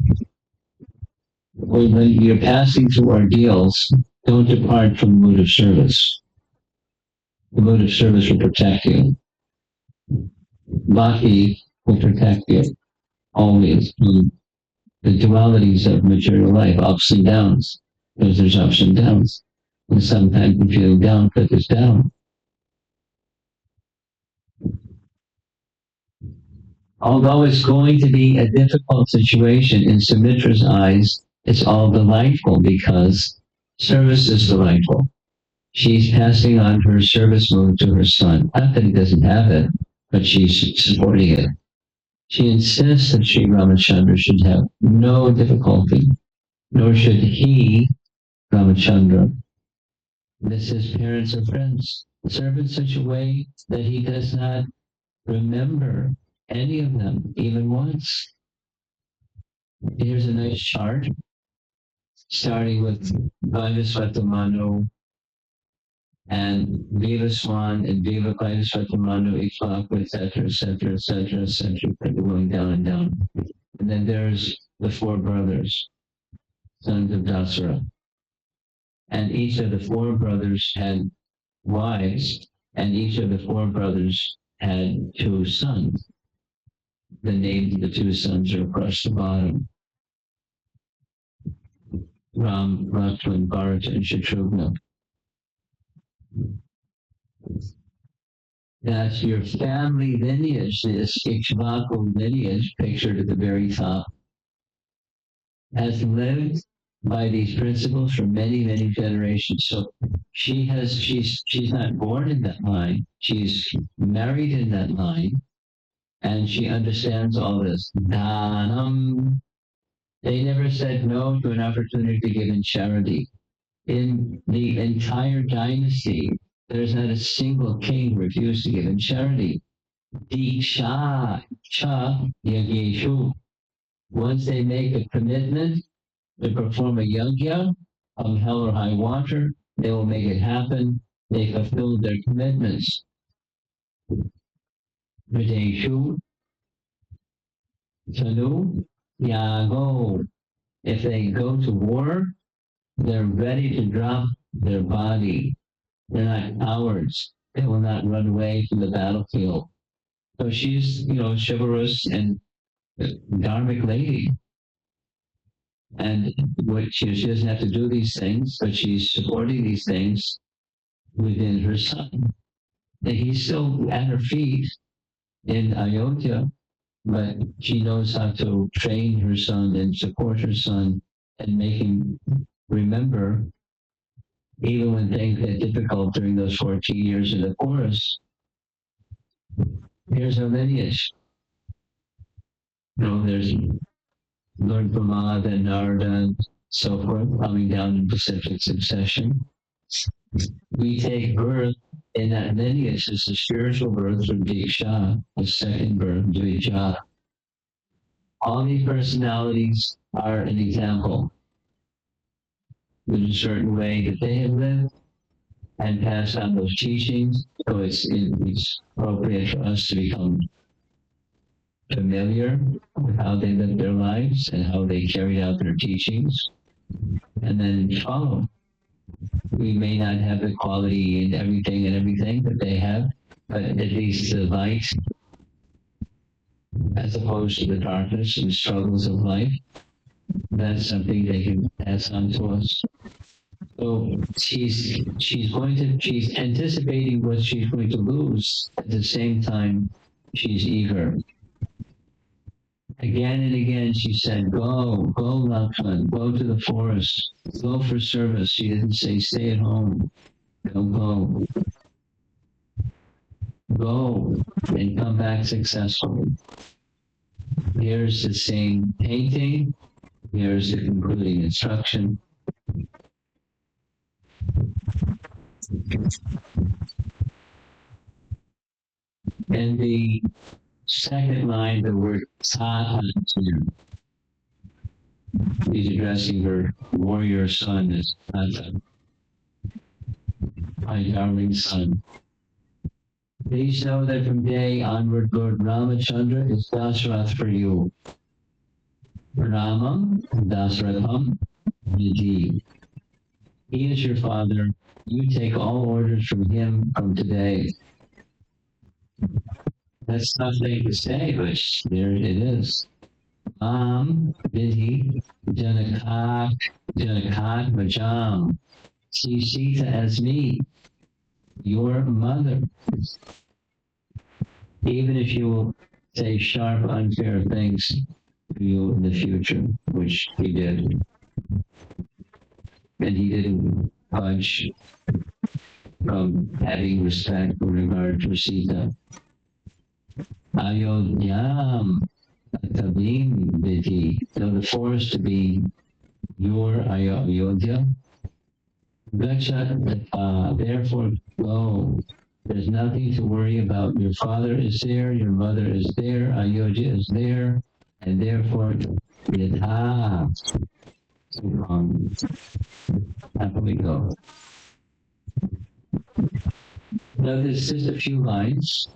When you're passing through ordeals, don't depart from the mood of service. The mood of service will protect you. Bhakti will protect you always from the dualities of material life, ups and downs. Because there's ups and downs. And sometimes you feel down because it's down. Although it's going to be a difficult situation in Sumitra's eyes, it's all delightful because service is delightful. She's passing on her service mode to her son. Not that he doesn't have it, but she's supporting it. She insists that Sri Ramachandra should have no difficulty, nor should he, Ramachandra, miss his parents or friends. Serve in such a way that he does not remember any of them, even once. Here's a nice chart, starting with Vaidasvatamano and Viva Swan and Viva Vaidasvatamano, Ikhlaku, etc., etc., etc., etc., going down and down. And then there's the four brothers, sons of Dasara. And each of the four brothers had wives, and each of the four brothers had two sons. The names of the two sons are across the bottom. Ram, Lakshman, Bharata, and Shatrughna. That's your family lineage, this Ikshvaku lineage pictured at the very top, has lived by these principles for many, many generations. So she's not born in that line. She's married in that line, and she understands all this. Dhanam. They never said no to an opportunity to give in charity. In the entire dynasty, there's not a single king refused to give in charity. Diksha cha yageshu. Once they make a commitment to perform a yajna, come hell or high water, they will make it happen. They fulfilled their commitments. Videshu tanu yago. If they go to war, they're ready to drop their body. They're not cowards. They will not run away from the battlefield. So she's, chivalrous and dharmic lady. And she doesn't have to do these things, but she's supporting these things within her son. And he's still at her feet in Ayodhya, but she knows how to train her son and support her son and make him remember, even when things get difficult during those 14 years in the forest. Here's our lineage. There's Lord Brahma, then Narada, and so forth, coming down in pacific succession. We take birth in that lineage. It's the spiritual birth from Diksha, the second birth, Dvija. All these personalities are an example. There's a certain way that they have lived and passed on those teachings. So it's appropriate for us to become familiar with how they lived their lives and how they carried out their teachings, and then follow. We may not have the quality in everything that they have, but at least the light, as opposed to the darkness and struggles of life, that's something they can pass on to us. So she's anticipating what she's going to lose. At the same time, she's eager. Again and again, she said, "Go, Lakshman, go to the forest, go for service." She didn't say, "Stay at home." Don't go. Go and come back successfully. Here's the same painting. Here's the concluding instruction. And the second line, the word Tata. He's addressing her warrior son as Tata, my darling son. Please know that from today onward, Lord Ramachandra is Dasarath for you. Ramam Dasaratham Nidhi. He is your father. You take all orders from him from today. That's nothing to say, but there it is. Vidhi Janakat Majam. See Sita as me, your mother. Even if you will say sharp, unfair things to you in the future, which he did. And he didn't budge from having respect in regard to Sita. Ayodhyam Tabim Vidhi. Tell the forest to be your Ayodhya. Gacha, therefore go. There's nothing to worry about. Your father is there, your mother is there, Ayodhya is there, and therefore, Yatha. Happily go. Now, there's just a few lines.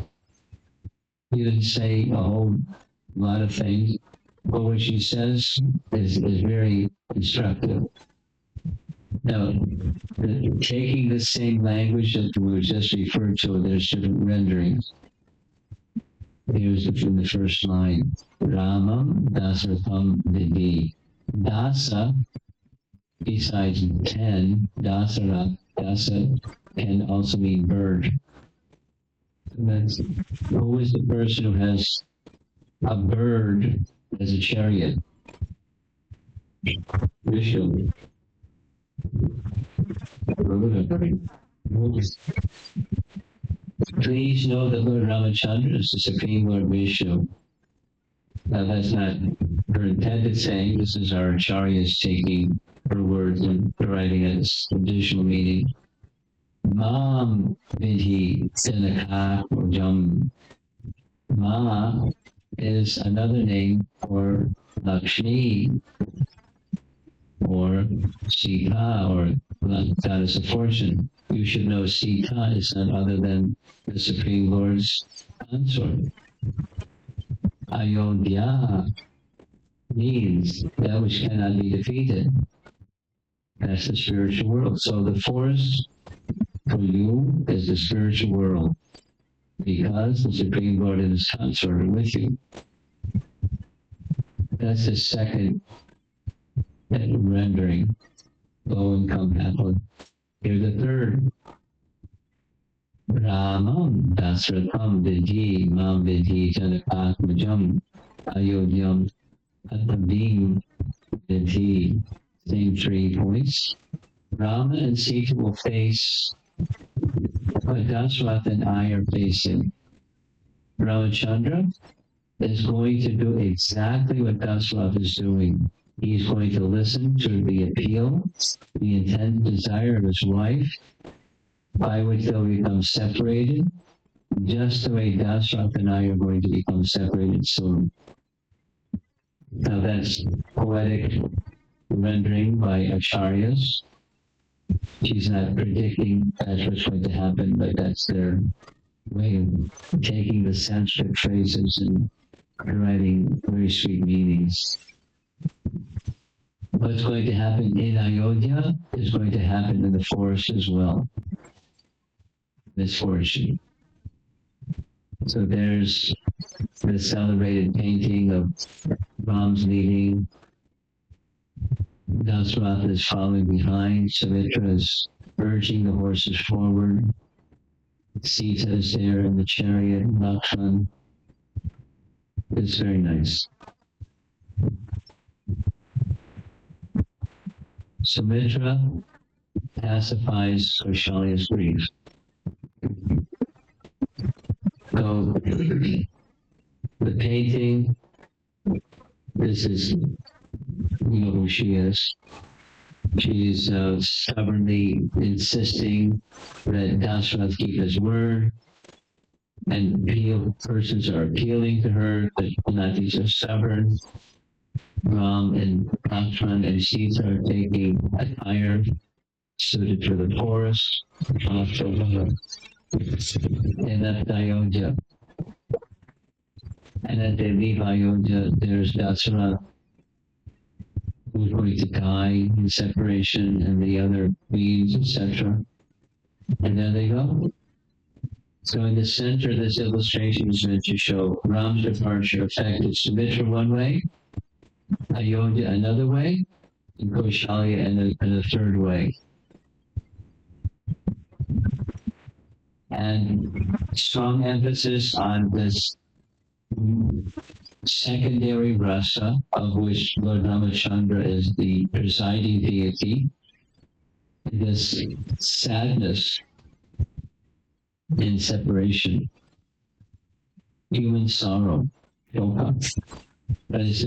He didn't say a whole lot of things, but what she says is very instructive. Now, taking the same language that we just referred to, there's different renderings. Here's from the first line. Ramam Dasaratham Vidhi. Dasa, besides 10, Dasara, Dasa can also mean bird. That's, who is the person who has a bird as a chariot? Vishnu. Please know that Lord Ramachandra is the Supreme Lord Vishnu. Now that's not her intended saying. This is our acharyas taking her words and providing an additional meaning. Mam Vidhi Sinaka Jam. Ma is another name for Lakshmi or Sita or goddess of fortune. You should know Sita is none other than the Supreme Lord's consort. Ayodhya means that which cannot be defeated. That's the spiritual world. So the forest for you is the spiritual world because the Supreme Lord and His consort are with you. That's the second rendering. Go and come happily. Here's the third. Ramam Dasratham Vidhi Mam Vidhi Janakatmajam Ayodhyam Atabim Vidhi. Same 3 points. Rama and Sita will face what Dasrath and I are facing. Ramachandra is going to do exactly what Dasrath is doing. He's going to listen to the appeal, the intent, desire of his wife, by which they'll become separated, just the way Dasrath and I are going to become separated soon. Now that's poetic rendering by acharyas. She's not predicting that's what's going to happen, but that's their way of taking the Sanskrit phrases and writing very sweet meanings. What's going to happen in Ayodhya is going to happen in the forest as well. Misfortune. So there's the celebrated painting of Ram's leading, Dasratha is following behind, Sumitra is urging the horses forward, Sita is there in the chariot, Lakshman. It's very nice. Sumitra pacifies Kaushalya's grief. So, the painting, this is, you know who she is. She's stubbornly insisting that Dasratha keep his word, and persons are appealing to her, but not these are stubborn. Ram and Lakshman and Sita are taking attire suited for the forest. And that's Ayodhya. And as they leave Ayodhya, there's Dasratha, who's going to die in separation, and the other queens, etc. And there they go. So in the center, this illustration is meant to show Ram's departure affected Sumitra one way, Ayodhya another way, and Kaushalya in a third way. And strong emphasis on this secondary rasa, of which Lord Ramachandra is the presiding deity, this sadness in separation, human sorrow, yoga. But it's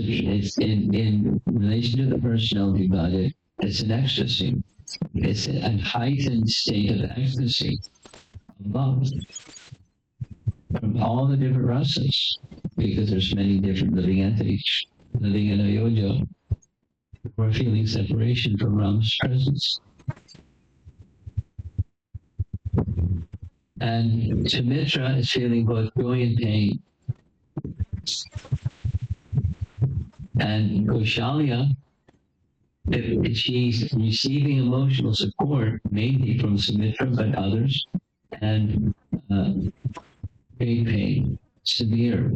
in relation to the personality of God, it's an ecstasy. It's a heightened state of ecstasy, of love, from all the different rasas, because there's many different living entities living in Ayodhya who are feeling separation from Ram's presence. And Sumitra is feeling both joy and pain. And Kaushalya, if she's receiving emotional support, mainly from Sumitra, but others, and great pain, severe.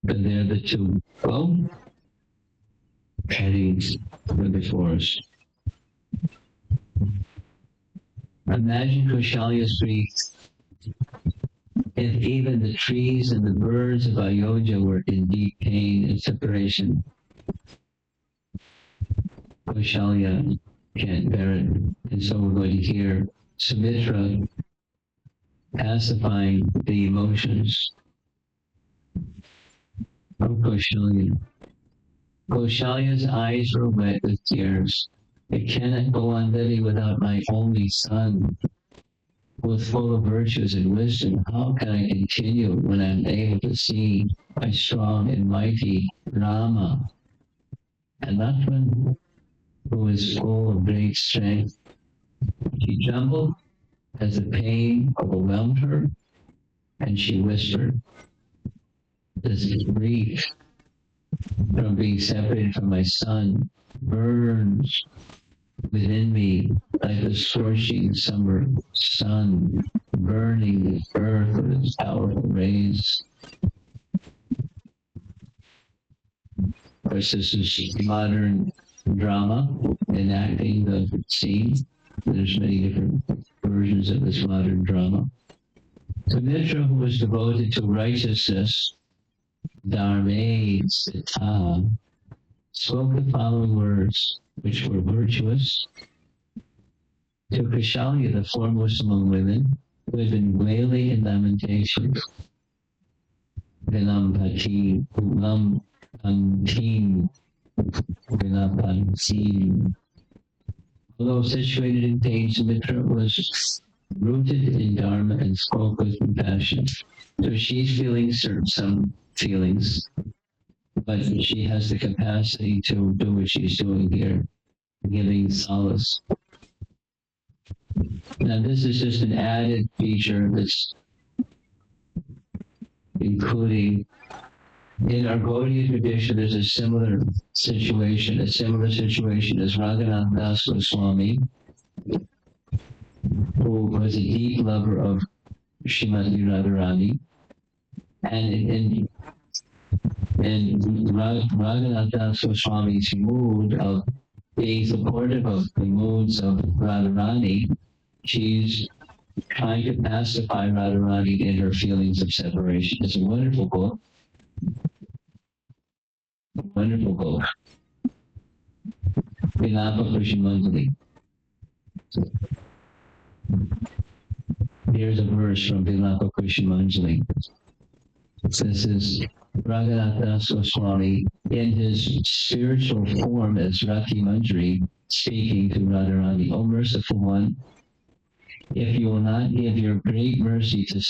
But they're the two heading for the forest. Imagine Kaushalya's grief. If even the trees and the birds of Ayodhya were in deep pain and separation, Kaushalya can't bear it. And so we're going to hear Sumitra pacifying the emotions of Kaushalya. Kaushalya's eyes were wet with tears. I cannot go on living without my only son, who is full of virtues and wisdom. How can I continue when I'm able to see my strong and mighty Rama? And Lakshman, who is full of great strength, she trembled as the pain overwhelmed her, and she whispered, this grief from being separated from my son burns within me like the scorching summer sun, burning the earth with its powerful rays. Of course, this is modern drama enacting the scene. There's many different versions of this modern drama. Sumitra, who was devoted to righteousness, Dharme Sita, spoke the following words, which were virtuous, to Kaushalya, the foremost among women, who had been wailing in lamentation. Vilampati, Vilapantin. Although situated in pain, Sumitra was rooted in Dharma and spoke with compassion. So she's feeling some feelings but she has the capacity to do what she's doing here, giving solace. Now, this is just an added feature that's including in our Gaudiya tradition. There's a similar situation as Raghunath Das Goswami, who was a deep lover of Srimati Radharani, and Raghunath Das Goswami's mood of being supportive of the moods of Radharani, she's trying to pacify Radharani in her feelings of separation. It's a wonderful book. Wonderful book. Vilapa Krishnamandali. Here's a verse from Vilapa Krishnamandali. This is Raghunath Das Goswami in his spiritual form as Rati Manjari speaking to Radharani. O merciful one, if you will not give your great mercy to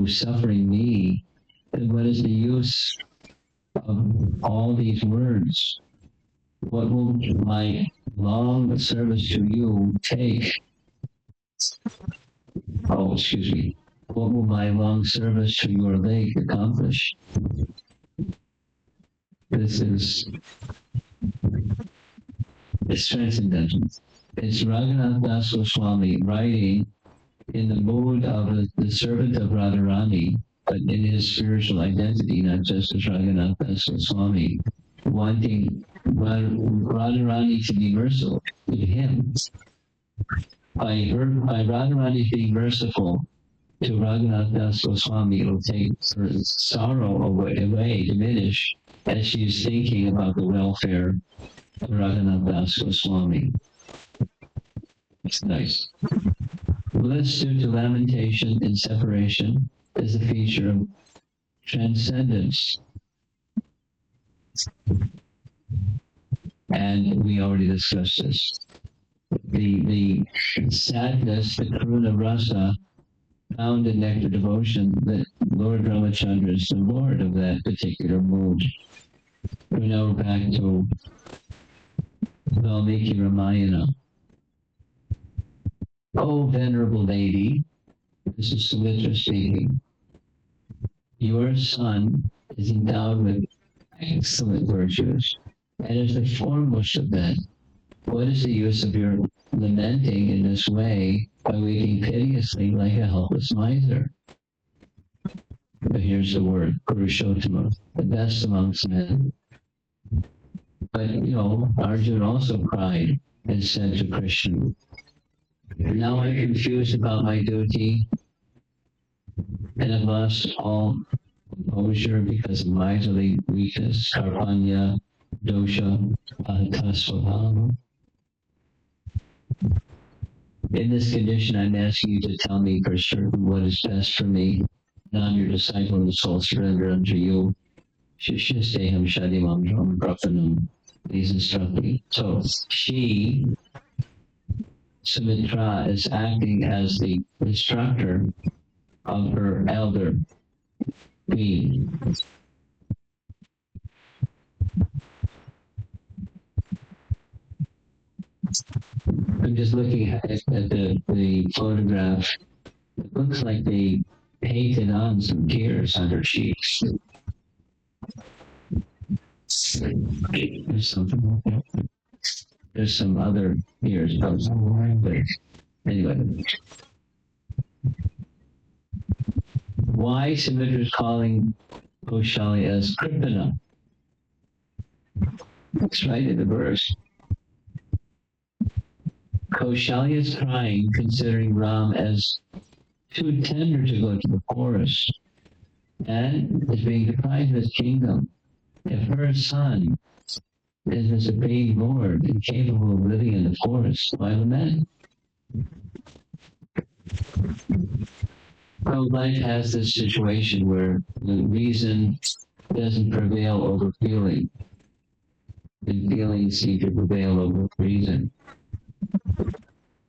suffering me, then what is the use of all these words? What will my long service to you take? Oh, excuse me. What will my long service to your lake accomplish? This is transcendental. It's Raghunath Das Goswami writing in the mood of the servant of Radharani, but in his spiritual identity, not just as Raghunath Das Goswami, wanting Radharani to be merciful to him. By Radharani being merciful to Raghunath Das Goswami, it will take her sorrow away, diminish, as she's thinking about the welfare of Raghunath Das Goswami. It's nice. Bliss due to lamentation and separation is a feature of transcendence. And we already discussed this. The sadness, the karuna rasa, found in nectar devotion, that Lord Ramachandra is the Lord of that particular mood. We now back to Valmiki Ramayana. O venerable lady, this is Sumiträ speaking, your son is endowed with excellent virtues, and is the foremost of them. What is the use of your lamenting in this way by weeping piteously like a helpless miser? But here's the word, Purushottama, the best amongst men. But, Arjuna also cried and said to Krishna, now I'm confused about my duty, and I've lost all composure because of miserly weakness, karpanya, dosha, ahatasvabhava. In this condition, I'm asking you to tell me for certain what is best for me. Now I'm your disciple and soul surrender unto you. Shishisteham shadimam dram prapanam. Please instruct me. So she, Sumitra, is acting as the instructor of her elder queen. I'm just looking at the photograph. It looks like they painted on some tears on her cheeks. There's something like that. There's some other tears, but anyway. Why Sumitra is calling Kaushalya as Kripana? That's right in the verse. Kaushalya is crying, considering Ram as too tender to go to the forest, and is being deprived of his kingdom. If her son is the supreme lord and capable of living in the forest, why lament? So life has this situation where the reason doesn't prevail over feeling, and feelings seem to prevail over reason.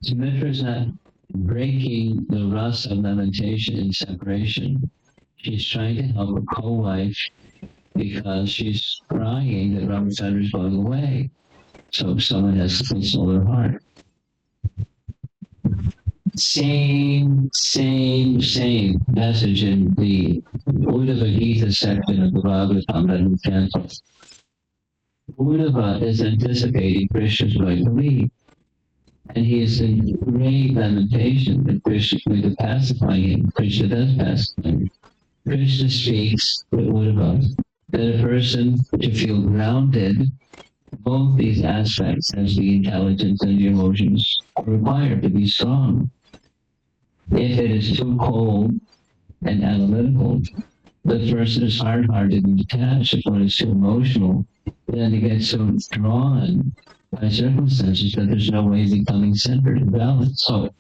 Sumitra is not breaking the rasa of lamentation and separation. She's trying to help her co-wife because she's crying that Ramachandra is going away. So someone has to console her heart. Same message in the Uddhava Gita section of the Bhagavatam that we cancel. Uddhava is anticipating Krishna's going to leave. And he is in great lamentation that Krishna is going to pacify him. Krishna does pacify him. Krishna speaks to Uddhava that a person to feel grounded, both these aspects as the intelligence and the emotions are required to be strong. If it is too cold and analytical, the person is hard-hearted and detached. If one is too emotional, then they get so drawn by circumstances that there's no way of becoming centered and balanced. So,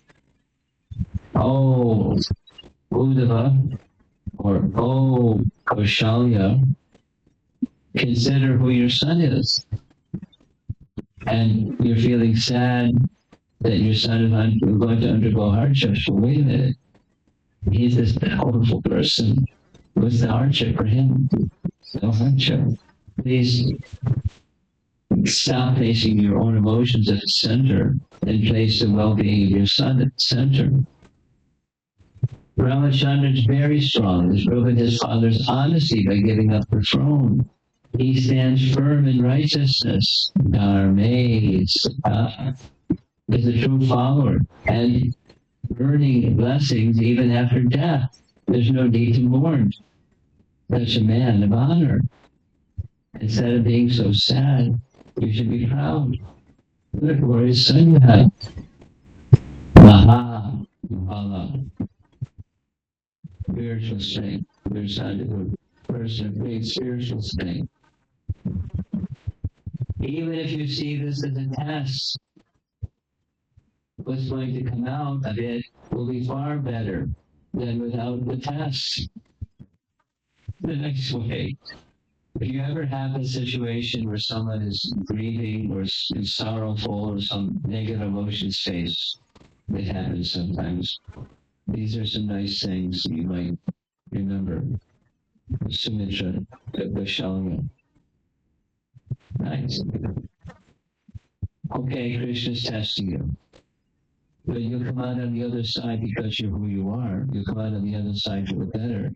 oh, Uddhava, or oh, Kaushalya, consider who your son is. And you're feeling sad that your son is going to undergo hardships. Well, wait a minute. He's this powerful person. What's the hardship for him? No hardship. Please stop placing your own emotions at the center and place the well-being of your son at the center. Ramachandra is very strong. He's proven his father's honesty by giving up the throne. He stands firm in righteousness. Dharma is a true follower and earning blessings even after death. There's no need to mourn such a man of honor. Instead of being so sad, you should be proud. What a glorious son you have. Maha, Mahala. Spiritual strength. Your son is a person of great spiritual strength. Even if you see this as a test, what's going to come out of it will be far better than without the test. The next way. If you ever have a situation where someone is grieving or is sorrowful or some negative emotions face, it happens sometimes. These are some nice things you might remember. Sumiträ, Vaishalya. Nice. Okay, Krishna's testing you. But you'll come out on the other side because you're who you are. You'll come out on the other side for the better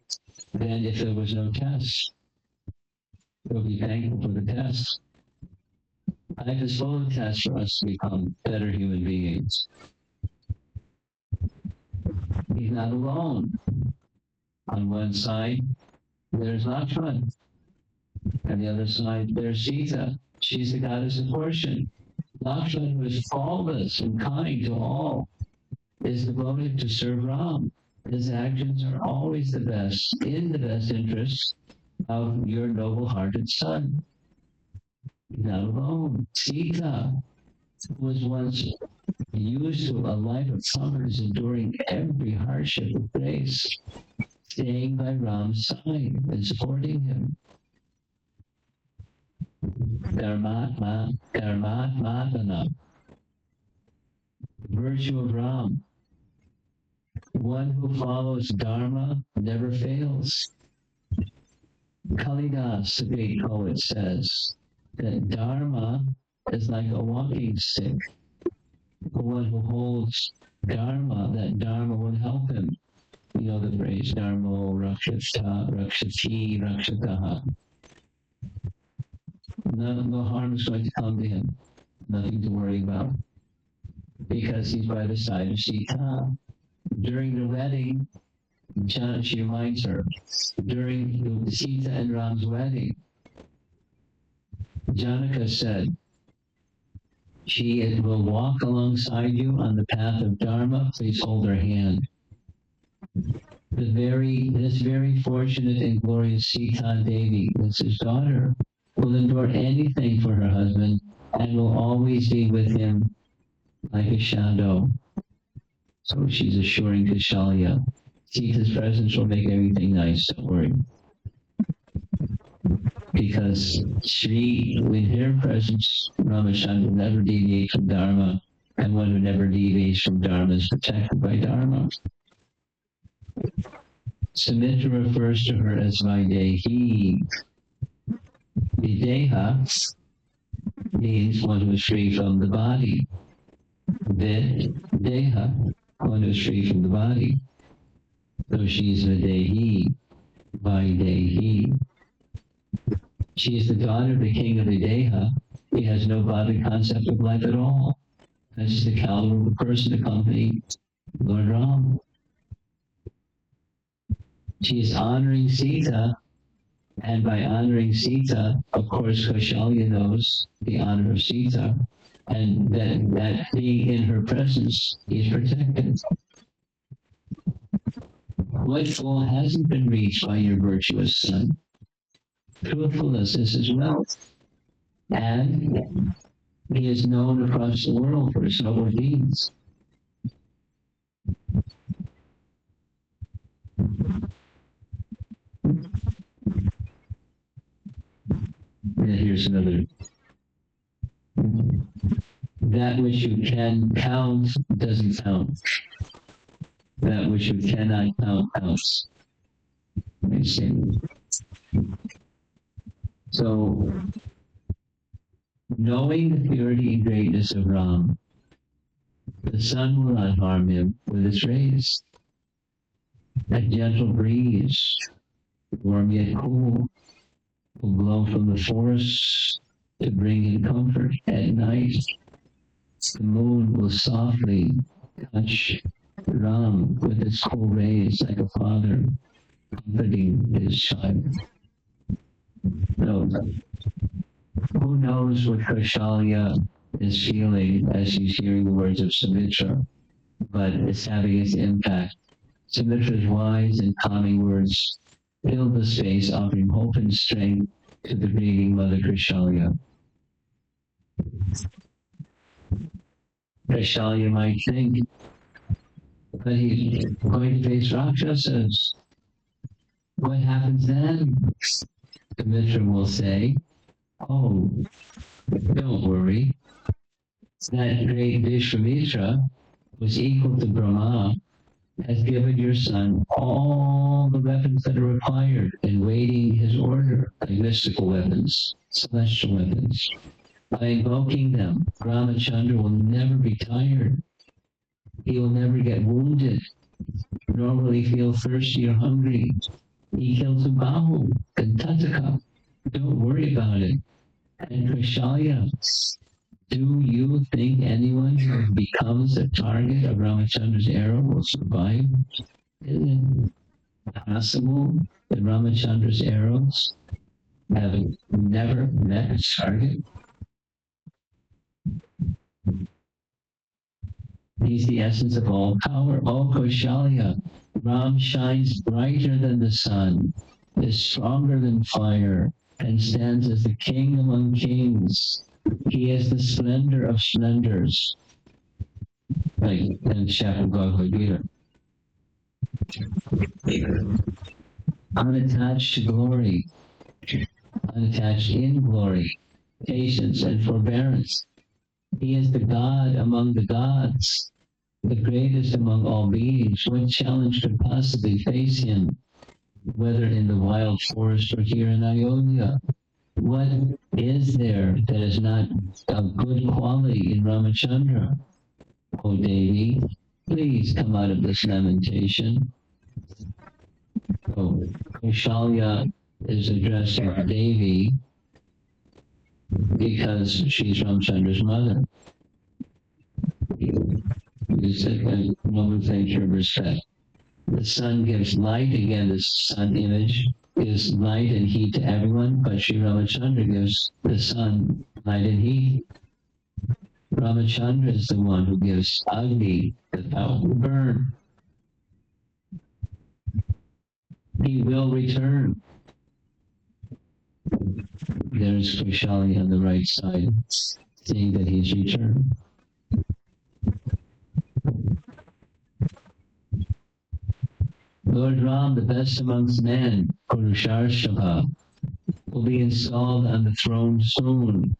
than if there was no test. You'll be thankful for the test. Life is full of tests for us to become better human beings. He's not alone. On one side, there's Lakshman. On the other side, there's Sita. She's the goddess of fortune. Lakshman, who is faultless and kind to all, is devoted to serve Ram. His actions are always the best, in the best interest of your noble-hearted son. Not alone. Sita was once used to a life of summers, enduring every hardship with grace, staying by Ram's side and supporting him. Dharmatmana, virtue of Ram. One who follows Dharma never fails. Kalidas, the great poet, says that Dharma is like a walking stick. The one who holds Dharma, that Dharma will help him. You know the phrase, Dharmo Rakshata, Rakshati, Rakshataha. No harm is going to come to him. Nothing to worry about. Because he's by the side of Sita. During the wedding, she reminds her, during Sita and Ram's wedding, Janaka said, she will walk alongside you on the path of Dharma. Please hold her hand. This very fortunate and glorious Sita Devi, that's his daughter, will endure anything for her husband and will always be with him like a shadow. So she's assuring Kaushalya, Sita's presence will make everything nice, don't worry. Because in her presence, Ramachandra will never deviate from Dharma, and one who never deviates from Dharma is protected by Dharma. Sumitra refers to her as Vaidehi. Videha means one who is free from the body. Videha, one who is free from the body. So she's Videhi, Vaidehi. She is the daughter of the king of Videha. He has no bodily concept of life at all. That's the caliber of the person to accompany Lord Ram. She is honoring Sita, and by honoring Sita, of course, Kaushalya knows the honor of Sita, and that being in her presence, he is protected. What goal hasn't been reached by your virtuous son? Truthfulness is his wealth, and he is known across the world for his noble deeds. And here's another. That which you can count doesn't count. That which you cannot count counts. So, knowing the purity and greatness of Ram, the sun will not harm him with its rays. A gentle breeze, warm yet cool, will blow from the forests to bring him comfort at night. The moon will softly touch Ram with its cool rays like a father comforting his child. So, who knows what Kaushalya is feeling as she's hearing the words of Sumitra, but it's having its impact. Sumitra's wise and calming words filled the space, offering hope and strength to the grieving mother Kaushalya. Kaushalya might think, but he's going to face Rakshasas. What happens then? Sumitra will say, oh, don't worry. That great Vishwamitra was equal to Brahma, has given your son all the weapons that are required in waiting his order, like mystical weapons, celestial weapons. By invoking them, Ramachandra will never be tired. He will never get wounded, nor will he feel thirsty or hungry. He kills Bahu and Tataka. Don't worry about it. And Kaushalya, do you think anyone who becomes a target of Ramachandra's arrow will survive? Is it possible that Ramachandra's arrows have never met its target? He's the essence of all power. O Kaushalya, Ram shines brighter than the sun, is stronger than fire, and stands as the king among kings. He is the splendor of splendors. Like in chapter Bhagavad Gita. Unattached to glory, unattached in glory, patience and forbearance. He is the God among the gods, the greatest among all beings. What challenge could possibly face him, whether in the wild forest or here in Ayodhya? What is there that is not of good quality in Ramachandra? O Devi, please come out of this lamentation. So, Kaushalya is addressing Devi because she's Ramachandra's mother. It's a nomenclature of respect. The sun gives light. Again, the sun image gives light and heat to everyone, but Sri Ramachandra gives the sun light and heat. Ramachandra is the one who gives Agni, the power to burn. He will return. There's Kaushalya on the right side, saying that he's returned. Lord Ram, the best amongst men, Purusharshava, will be installed on the throne soon.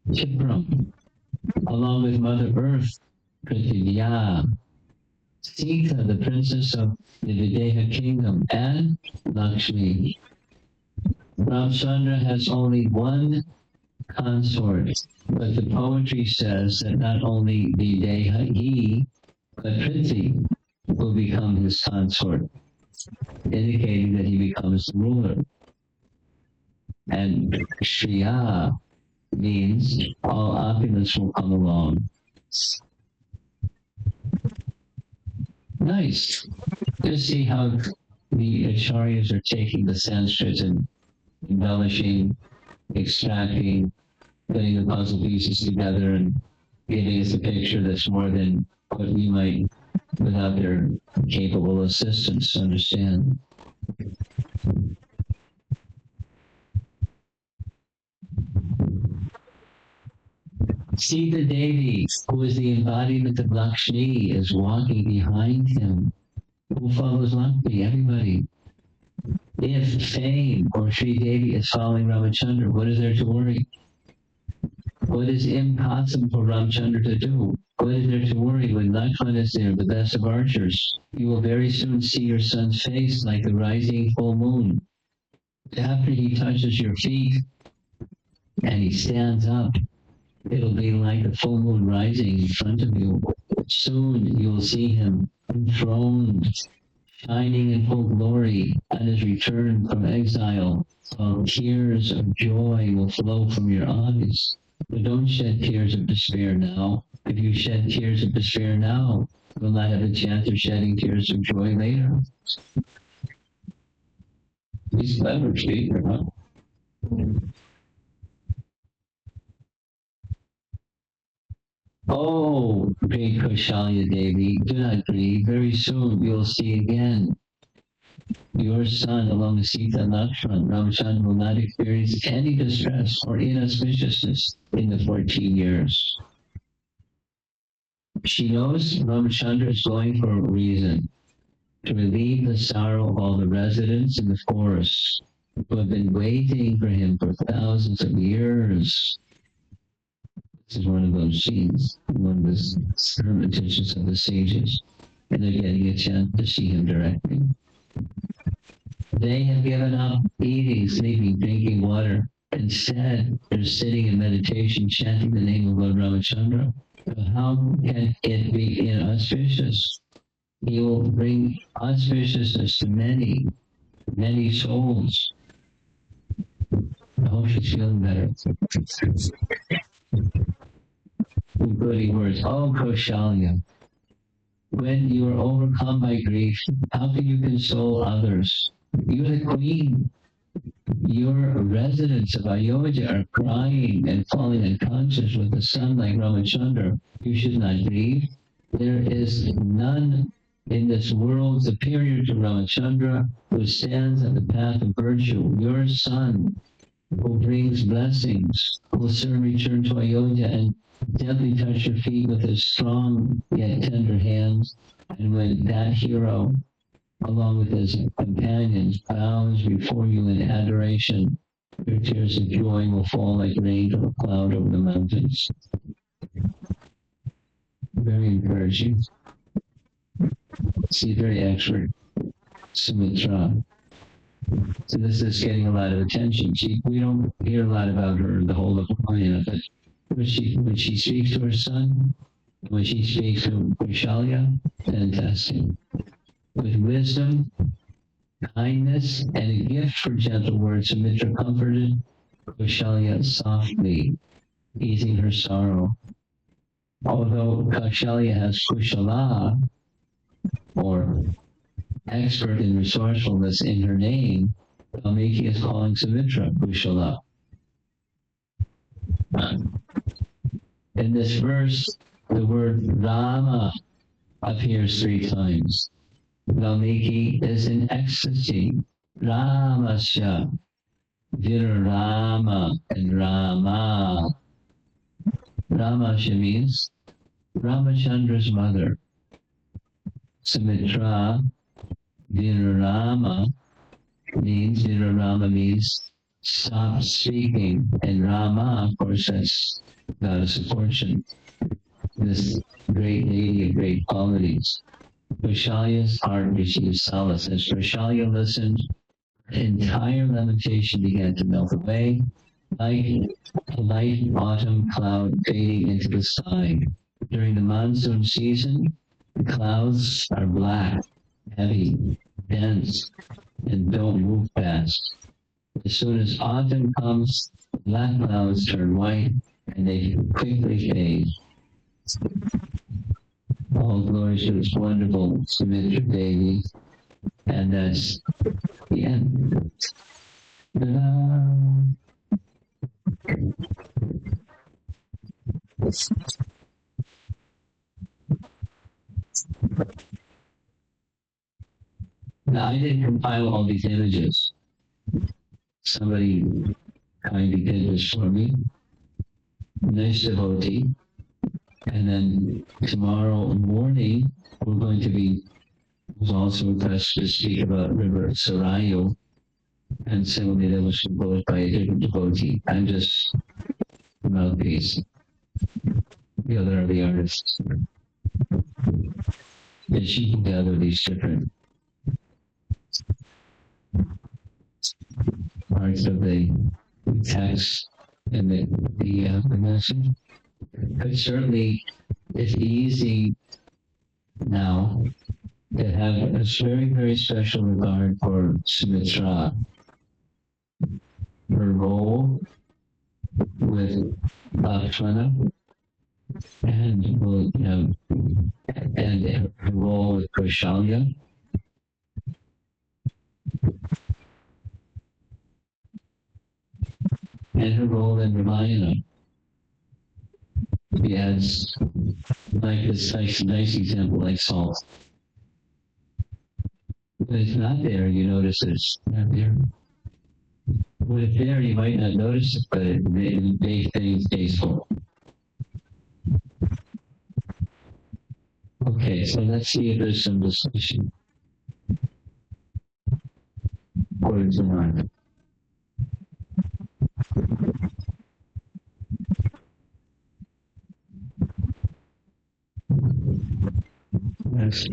Chipram, along with Mother Earth, Prithivya. Sita, the princess of the Videha kingdom, and Lakshmi. Ramchandra has only one consort, but the poetry says that not only Videha, he, but Prithvi will become his consort, indicating that he becomes the ruler. And Shriya means all opulence will come along. Nice. Just see how the acharyas are taking the Sanskrit and embellishing, extracting, putting the puzzle pieces together and giving us a picture that's more than what we might, without their capable assistance, understand. Sita Devi, who is the embodiment of Lakshmi, is walking behind him. Who follows Lakshmi? Everybody. If fame or Sri Devi is following Ramachandra, what is there to worry? What is impossible for Ramchandra to do? What is there to worry when Lakshman is there, the best of archers? You will very soon see your son's face like the rising full moon. After he touches your feet and he stands up, it'll be like the full moon rising in front of you. Soon you will see him enthroned, shining in full glory on his return from exile, while tears of joy will flow from your eyes. But don't shed tears of despair now. If you shed tears of despair now, you will not have a chance of shedding tears of joy later. He's clever speaker, huh? Oh, great Kaushalya Devi, do not grieve. Very soon you'll see again your son along with Sita and Lakshman. Ramachandra will not experience any distress or inauspiciousness in the 14 years. She knows Ramachandra is going for a reason, to relieve the sorrow of all the residents in the forest who have been waiting for him for thousands of years. This is one of those scenes, one of the hermitages of the sages, and they're getting a chance to see him directly. They have given up eating, sleeping, drinking water. Instead, they're sitting in meditation, chanting the name of Lord Ramachandra. So how can it be inauspicious? He will bring auspiciousness to many, many souls. I hope she's feeling better. Including words, oh Kaushalya, when you are overcome by grief, how can you console others? You're the queen. Your residents of Ayodhya are crying and falling unconscious with a son like Ramachandra. You should not grieve. There is none in this world superior to Ramachandra who stands on the path of virtue. Your son, who brings blessings, will soon return to Ayodhya and gently touch your feet with his strong yet tender hands. And when that hero, along with his companions, bows before you in adoration, your tears of joy will fall like rain from a cloud over the mountains. Very encouraging. See, very expert. Sumitra. So this is getting a lot of attention. We don't hear a lot about her, the whole of Ramayana, but when she speaks to her son, when she speaks to Kaushalya, fantastic. With wisdom, kindness, and a gift for gentle words, Sumitra comforted Kaushalya softly, easing her sorrow. Although Kaushalya has Kushala, or expert in resourcefulness, in her name, Valmiki is calling Sumitra Kushala. In this verse, the word Rama appears 3 times. Valmiki is in ecstasy. Ramasya, Virarama, and Rama. Ramasya means Ramachandra's mother. Sumitra, Virarama means stop speaking, and Rama, of course, that's goddess of fortune, this great lady of great qualities. Vaishalia's heart received solace. As Vaishalya listened, the entire lamentation began to melt away, like a light autumn cloud fading into the sky. During the monsoon season, the clouds are black, heavy, dense, and don't move fast. As soon as autumn comes, black clouds turn white and they quickly fade. All glories to its wonderful Sumiträ Devi. And that's the end. Ta-da! Now, I didn't compile all these images. Somebody kindly did this for me. Nice devotee. And then tomorrow morning, we're going to be, was also requested to speak about River Sarayu. And similarly, that was composed by a different devotee. I'm just a mouthpiece. The other are the artists. And she can gather these different parts of the text and the message. But certainly, it's easy now to have a very, very special regard for Sumitra, her role with Lakshmana, and her role with Kaushalya. And her role in Ramayana. She adds like this nice example like salt. When it's not there, you notice it's not there. When it's there, you might not notice it, but it makes things tasteful. Okay, so let's see if there's some discussion. According to mine. Yes.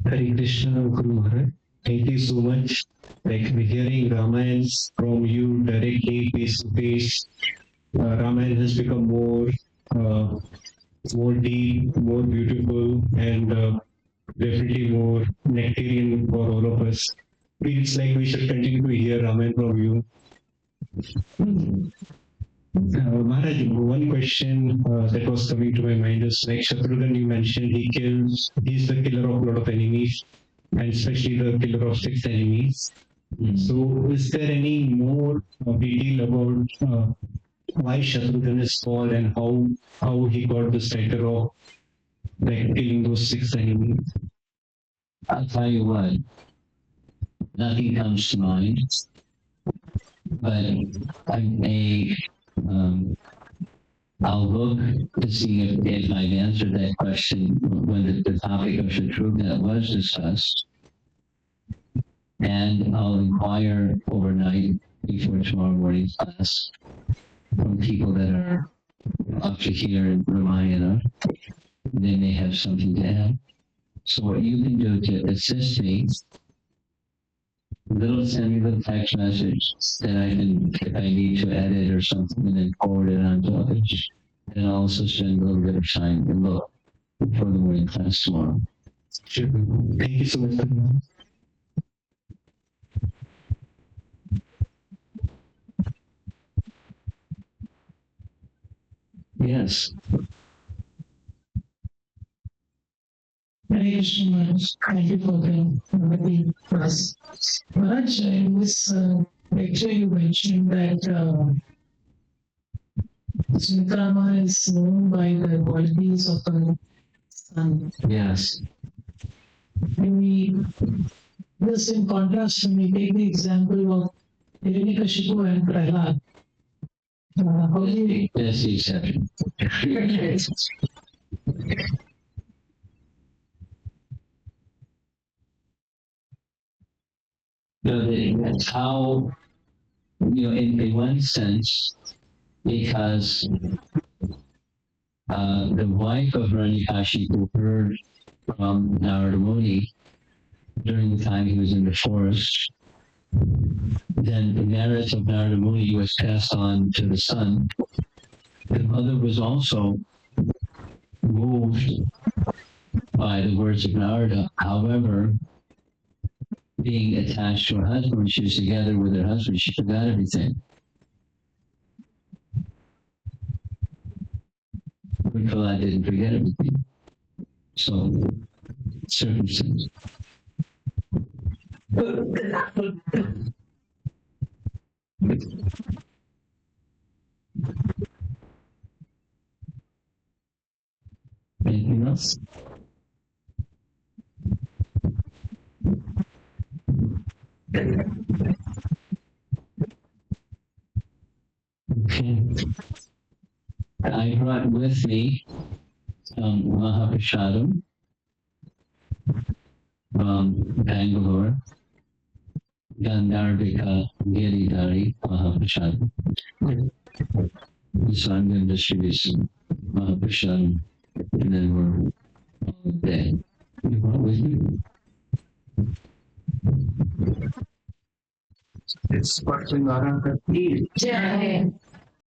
Hare Krishna, Guru Maharaj. Thank you so much. Like hearing Ramayana from you directly, face to face. Ramayana has become more deep, more beautiful, and definitely more nectarian for all of us. Feels like we should continue to hear Ramayana from you. Maharaj, one question that was coming to my mind is like Shatrughan, you mentioned he's the killer of a lot of enemies, and especially the killer of 6 enemies. So, is there any more detail about why Shatrughan is called and how he got this title of like killing those 6 enemies? I'll tell you what, nothing comes to mind, but I may, I'll look to see if I've answered that question when the topic of Shatrughan was discussed. And I'll inquire overnight before tomorrow morning's class from people that are up to here in Ramayana. They may have something to add. So what you can do to assist me, send me a little text message that I can, if I need to edit or something, and then forward it on to others. And I'll also spend a little bit of time and look before the morning class tomorrow. Sure. Thank you so much. Yes. Hare Krishna Maharaj, thank you for the class. Maharaj, in this lecture you mentioned that Sumitrama is known by the qualities of the sun. Yes. This in contrast, when we take the example of Hiranyakashipu and Prahlad, how do you... That's the exception. That's how, in one sense, because the wife of Hiranyakashipu heard from Narada Muni during the time he was in the forest. Then the merits of Narada Muni was passed on to the son. The mother was also moved by the words of Narada. However, being attached to her husband, when she was together with her husband, she forgot everything. Prahlad didn't forget everything. So, circumstance. Anything else? Okay. I brought with me some Mahaprasadam from Bangalore, Gandharvika Giridhari Mahaprasadam. So I'm going to distribute some Mahaprasadam, and then we're all day. You brought with you? It's Parthinaran Kapil. Jai.